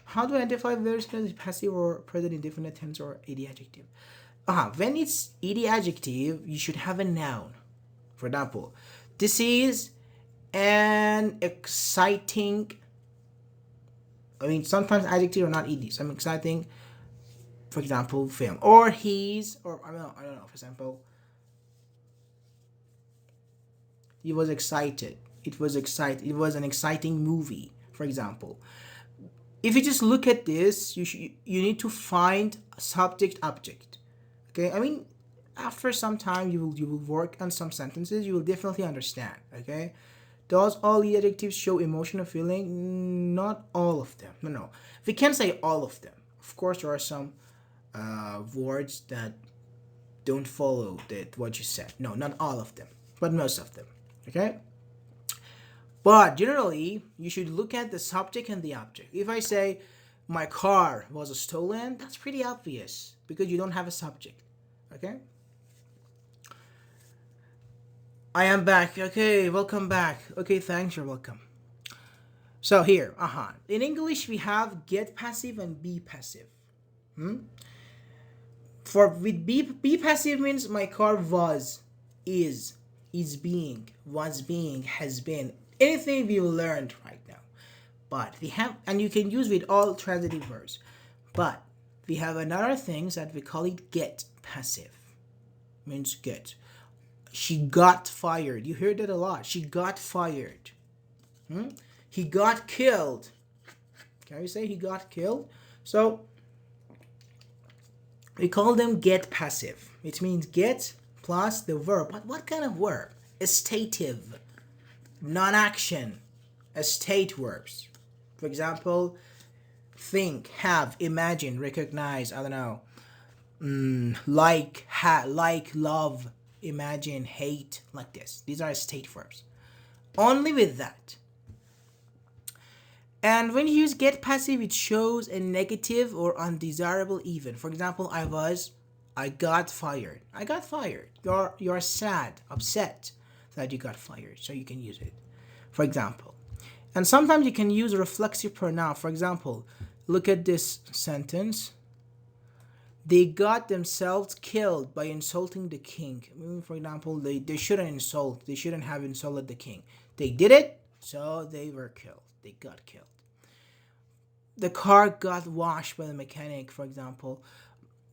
How do I identify whether it's passive or present indefinite tense or ed adjective? When it's ed adjective, you should have a noun. For example, this is an exciting. I mean, sometimes adjective are not ed. Some exciting, for example, film. Or he's, or I don't know. For example, he was excited. It was exciting. It was an exciting movie, for example. If you just look at this, you need to find a subject object. Okay, I mean, after some time you will work on some sentences. You will definitely understand. Okay, does all the adjectives show emotion or feeling? Not all of them. No, no. We can't say all of them. Of course, there are some words that don't follow that what you said. No, not all of them, but most of them. Okay. But generally, you should look at the subject and the object. If I say my car was stolen, that's pretty obvious because you don't have a subject. Okay? I am back. Okay, welcome back. Okay, thanks, you're welcome. So here, in English we have get passive and be passive. For with be passive means my car was, is being, was being, has been. Anything we learned right now. But we have, and you can use with all transitive verbs. But we have another things that we call it get passive. Means get. She got fired. You heard that a lot. She got fired. He got killed. Can we say he got killed? So we call them get passive. It means get plus the verb. But what kind of verb? Stative. Non-action, state verbs. For example, think, have, imagine, recognize, I don't know, like, like, love, imagine, hate, like this. These are state verbs. Only with that. And when you use get passive, it shows a negative or undesirable event. For example, I got fired. I got fired. You're sad, upset that you got fired, so you can use it, for example. And sometimes you can use a reflexive pronoun. For example, look at this sentence. They got themselves killed by insulting the king. For example, they shouldn't have insulted the king. They did it, so they were killed. They got killed. The car got washed by the mechanic, for example.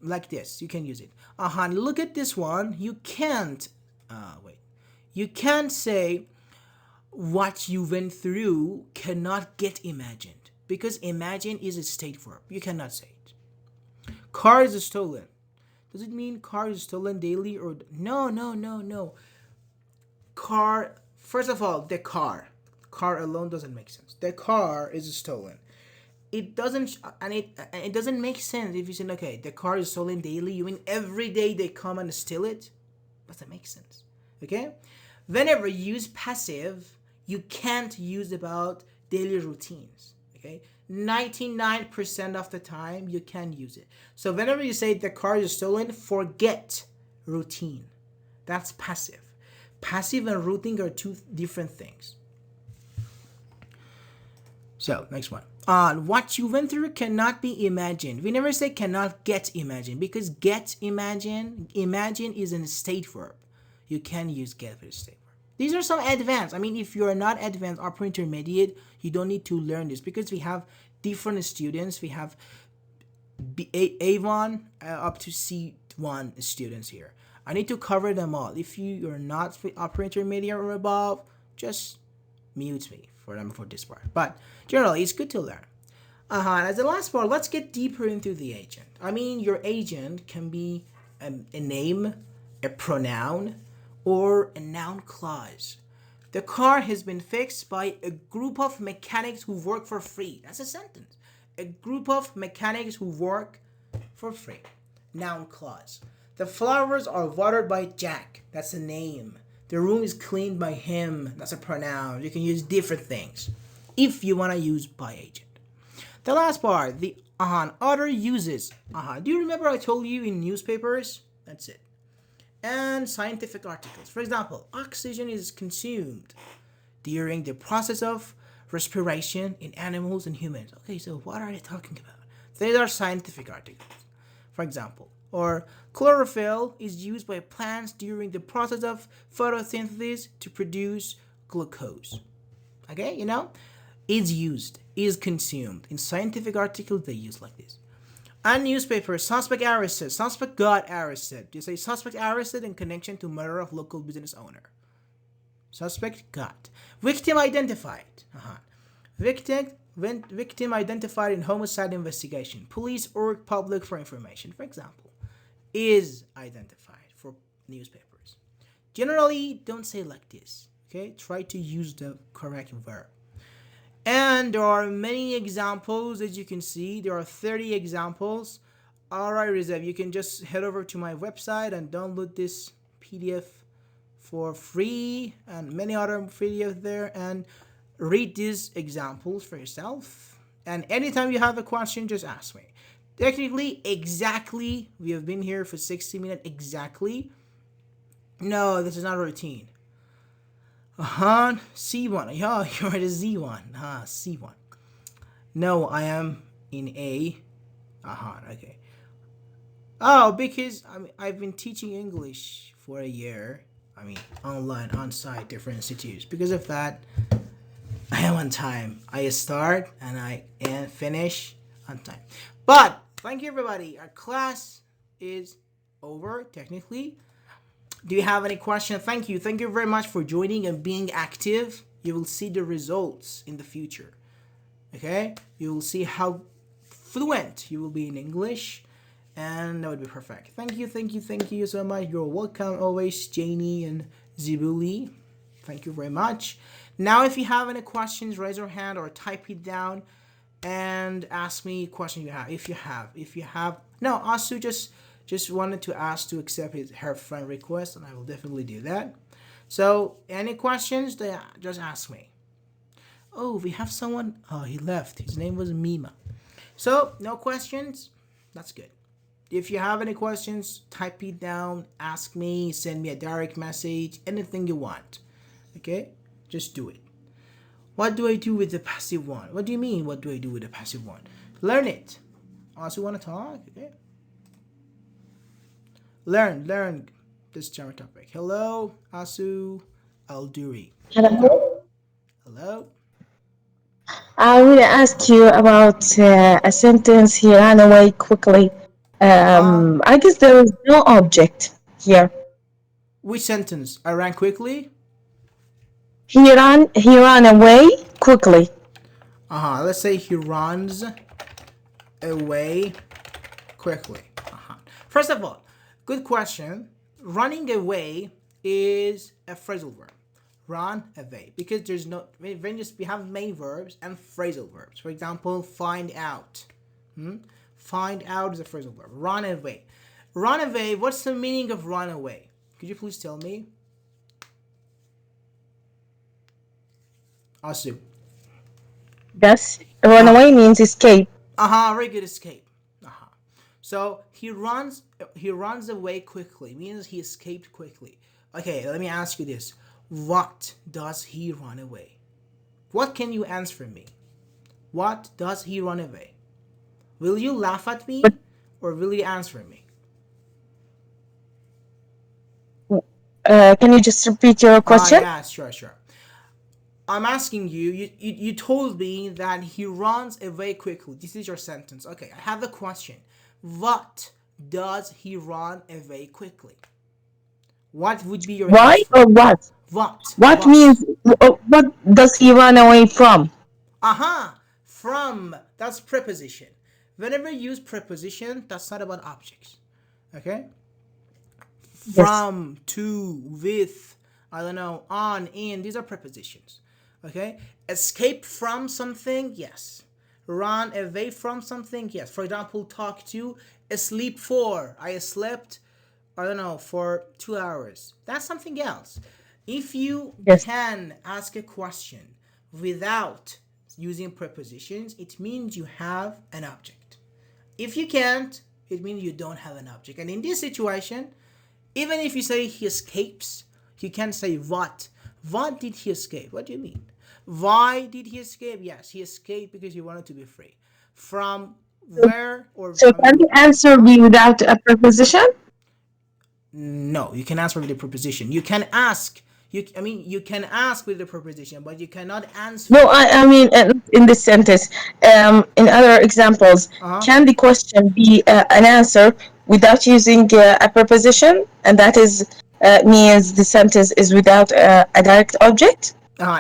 Like this, you can use it. Look at this one. You can't You can't say what you went through cannot get imagined because imagine is a state verb. You cannot say it. Car is stolen. Does it mean car is stolen daily or no? Car, first of all, the car alone doesn't make sense. The car is stolen. It doesn't, and it doesn't make sense if you say, okay, the car is stolen daily. You mean every day they come and steal it? Doesn't make sense. Okay. Whenever you use passive, you can't use about daily routines. Okay, 99% of the time you can use it. So whenever you say the car is stolen, forget routine. That's passive. Passive and routine are two different things. So next one. What you went through cannot be imagined. We never say cannot get imagined because imagine is a state verb. You can use get with a state verb. These are some advanced. I mean, if you're not advanced or intermediate, you don't need to learn this because we have different students. We have A1 up to C1 students here. I need to cover them all. If you're not upper intermediate or above, just mute me for this part. But generally, it's good to learn. As the last part, let's get deeper into the agent. I mean, your agent can be a name, a pronoun, or a noun clause. The car has been fixed by a group of mechanics who work for free. That's a sentence. A group of mechanics who work for free. Noun clause. The flowers are watered by Jack. That's a name. The room is cleaned by him. That's a pronoun. You can use different things if you want to use by agent. The last part, the other uses. Do you remember I told you in newspapers? That's it. And scientific articles. For example, oxygen is consumed during the process of respiration in animals and humans. Okay, so what are they talking about? These are scientific articles. For example, or chlorophyll is used by plants during the process of photosynthesis to produce glucose. Okay, is used, is consumed. In scientific articles, they use like this. And newspaper, suspect arrested. Suspect got arrested. You say suspect arrested in connection to murder of local business owner. Suspect got. Victim identified. Victim identified in homicide investigation. Police urge public for information. For example, is identified for newspapers. Generally, don't say like this. Okay, try to use the correct verb. And there are many examples, as you can see. There are 30 examples. Alright, Reserve, you can just head over to my website and download this PDF for free and many other videos there and read these examples for yourself. And anytime you have a question, just ask me. Technically, exactly, we have been here for 60 minutes exactly. No, this is not a routine. C1. Yeah, you're at a Z1. C1. No, I am in A. Okay. Oh, because I've been teaching English for a year. Online, on-site, different institutes. Because of that, I am on time. I start and I finish on time. But, thank you everybody. Our class is over, technically. Do you have any questions? Thank you. Thank you very much for joining and being active. You will see the results in the future. Okay? You will see how fluent you will be in English. And that would be perfect. Thank you so much. You're welcome always, Janie and Zibuli. Thank you very much. Now, if you have any questions, raise your hand or type it down and ask me a question you have. If you have. No, Asu just wanted to ask to accept her friend request, and I will definitely do that. So, any questions, just ask me. Oh, we have someone. Oh, he left. His name was Mima. So, no questions? That's good. If you have any questions, type it down, ask me, send me a direct message, anything you want. Okay? Just do it. What do I do with the passive one? What do you mean, what do I do with the passive one? Learn it. Also want to talk? Okay. Learn this German topic. Hello, Asu Alduri. Hello. Hello. I will ask you about a sentence. He ran away quickly. Uh, I guess there is no object here. which sentence? I ran quickly. He ran away quickly. Let's say he runs away quickly. First of all, good question. Running away is a phrasal verb. Run away, because there's no we have main verbs and phrasal verbs. For example, find out. Find out is a phrasal verb. Run away. Run away. What's the meaning of run away? Could you please tell me? Asu. Yes. Run away means escape. Very good, escape. So he runs away quickly, means he escaped quickly. Okay, let me ask you this. What does he run away? What can you answer me? What does he run away? Will you laugh at me or will you answer me? Can you just repeat your question? Yeah, sure. I'm asking you, you told me that he runs away quickly. This is your sentence. Okay, I have a question. What does he run away quickly? What would be your Why answer? or what? What means, what does he run away from? From. That's preposition. Whenever you use preposition, that's not about objects. Okay? Yes. from, to, with, I don't know, on, in. These are prepositions. Okay? Escape from something, yes. Run away from something, yes. For example, talk to, sleep for. I slept, I don't know, for 2 hours. That's something else. If you Yes. can ask a question without using prepositions, it means you have an object. If you can't, it means you don't have an object. And in this situation, even if you say he escapes, you can say what. What did he escape? What do you mean? Why did he escape? Yes, he escaped because he wanted to be free. From So, where, or so I can mean, the answer huh? be without a preposition? No, you can answer with a preposition. You can ask. I mean, you can ask with the preposition, but you cannot No, answer. I mean in this sentence. In other examples, Uh huh. can the question be an answer without using a preposition, and that is means the sentence is without a direct object?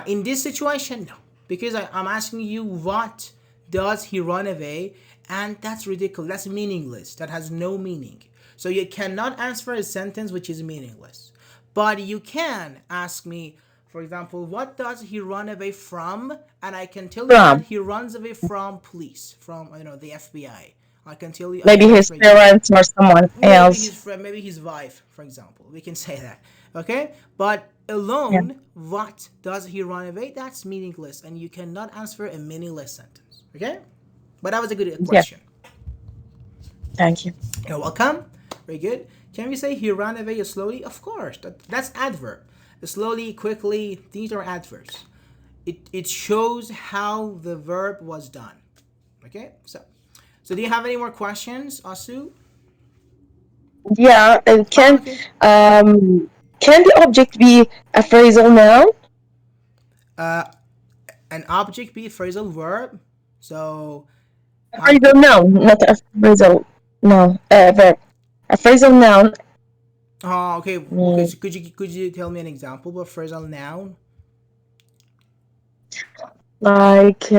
In this situation, no, because I'm asking you what does he run away, and that's ridiculous. That's meaningless. That has no meaning. So you cannot answer a sentence which is meaningless. But you can ask me, for example, what does he run away from? And I can tell you that From he runs away from police, from the FBI. I can tell you. I maybe can his answer you. parents or someone Maybe his else. friend, maybe his wife, for example. We can say that. Okay? But Yeah. alone, what does he run away? That's meaningless, and you cannot answer a meaningless sentence. Okay? But that was a good Yeah. question. Thank you. You're welcome. Very good. Can we say he ran away slowly? Of course. That's adverb. Slowly, quickly, these are adverbs. It shows how the verb was done. Okay? So do you have any more questions, Asu? Yeah. And Okay. can the object be a phrasal noun? Uh, an object be a phrasal verb. So A how phrasal noun, not a phrasal no verb. A phrasal noun. okay, okay, mm, so could you tell me an example of phrasal noun? Like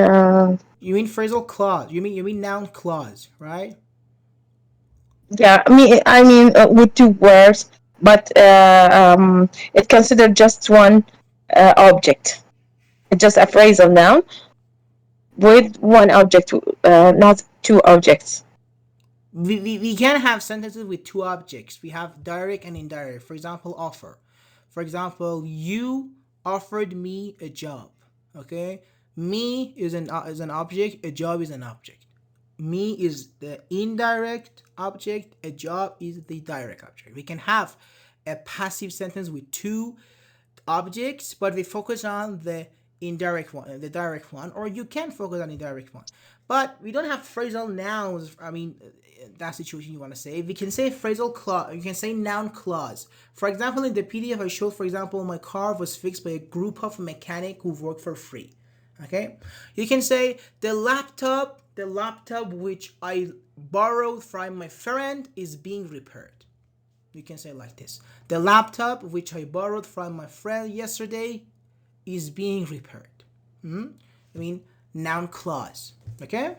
You mean phrasal clause. You mean noun clause, right? yeah, I mean with two words, but it considered just one object. It's just a phrasal noun with one object, not two objects. We can have sentences with two objects. We have direct and indirect. For example, offer. For example, you offered me a job. Okay, me is an object. A job is an object. Me is the indirect object. A job is the direct object. We can have a passive sentence with two objects, but we focus on the indirect one, the direct one, or you can focus on the direct one. But we don't have phrasal nouns. I mean, that situation you want to say. We can say phrasal clause. You can say noun clause. For example, in the PDF I showed, for example, my car was fixed by a group of mechanics who work for free. Okay, you can say the laptop which I borrowed from my friend is being repaired. You can say it like this: the laptop which I borrowed from my friend yesterday is being repaired. I mean, noun clause. Okay?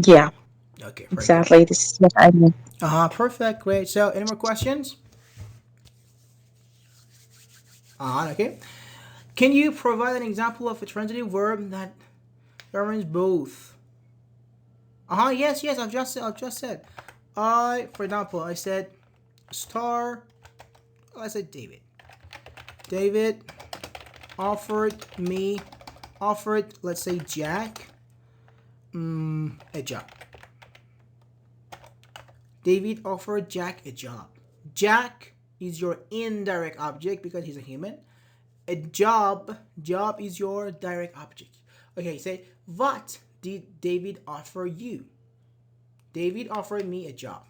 Yeah, Okay, very good. exactly. This is what I mean. Perfect, great. So, any more questions? Okay. Can you provide an example of a transitive verb that governs both? Yes, yes, I've just said. For example, I said star. I said David. David offered, let's say Jack, a job. David offered Jack a job. Jack is your indirect object because he's a human. A job is your direct object. Okay, say, what did David offer you? David offered me a job.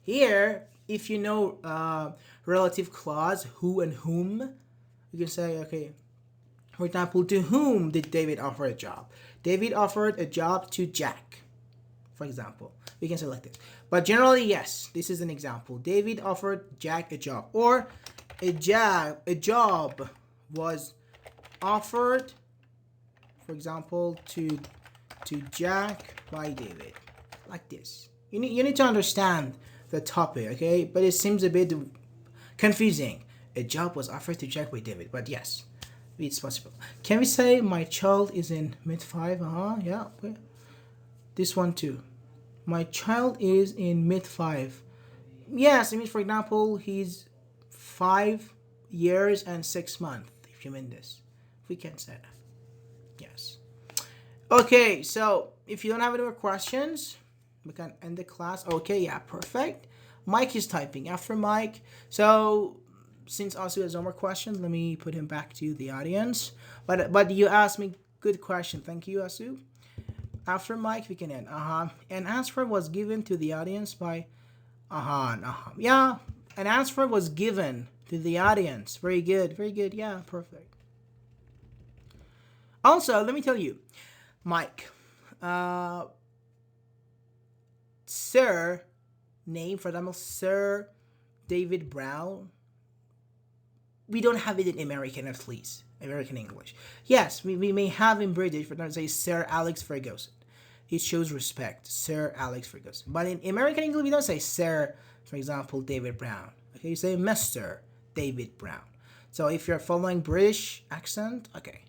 Here, if you know relative clause, who and whom, you can say, okay, for example, to whom did David offer a job? David offered a job to Jack, for example. We can say like this. But generally, yes, this is an example. David offered Jack a job. Or a job was offered, for example, to Jack by David. Like this. You need to understand the topic, okay? But it seems a bit confusing. A job was offered to Jack by David, but yes, it's possible. Can we say my child is in mid five? Yeah. This one too. My child is in mid five. Yes, I mean, for example, he's 5 years and 6 months. If you mean this, we can say that. Yes. Okay, so if you don't have any more questions, we can end the class. Okay, yeah, perfect. Mike is typing after Mike. So since Asu has no more questions, let me put him back to the audience. But you asked me good question. Thank you, Asu. After Mike, we can end. An answer was given to the audience by Yeah, an answer was given to the audience. Very good, very good. Yeah, perfect. Also, let me tell you, Mike, Sir, name for example, Sir David Brown. We don't have it in American at least, American English. Yes, we may have in British, for example, say Sir Alex Ferguson. It shows respect, Sir Alex Ferguson. But in American English, we don't say Sir, for example, David Brown. Okay, you say Mr. David Brown. So if you're following British accent, okay.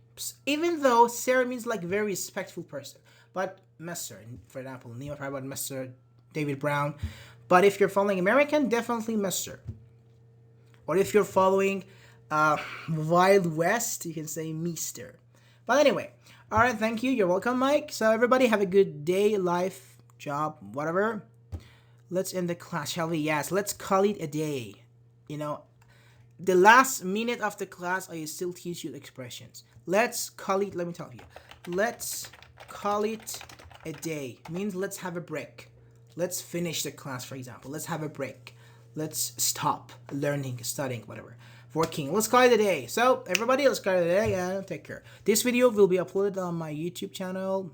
Even though Sir means like very respectful person, but Mr. For example, name of about Mr. David Brown. But if you're following American, definitely Mr. Or if you're following Wild West, you can say Meester. But anyway, all right, thank you. You're welcome, Mike. So everybody have a good day, life, job, whatever. Let's end the class, shall we? Yes, let's call it a day. You know, the last minute of the class, I still teach you expressions. Let's call it, let me tell you. Let's call it a day. Means let's have a break. Let's finish the class, for example. Let's have a break. Let's stop learning, studying, whatever. Working. Let's call it a day. So, everybody, let's call it a day and take care. This video will be uploaded on my YouTube channel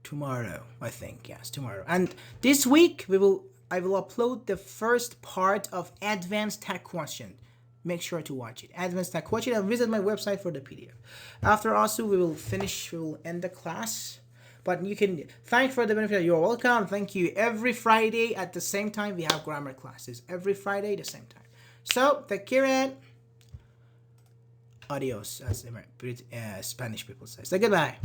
tomorrow, I think. Yes, tomorrow. And this week, I will upload the first part of Advanced Tech Question. Make sure to watch it. Advanced Tech Question, and visit my website for the PDF. After also, we will end the class. But you can thank for the benefit. You're welcome. Thank you. Every Friday at the same time, we have grammar classes. Every Friday, the same time. So, take care and adios, as Spanish people say. So, goodbye.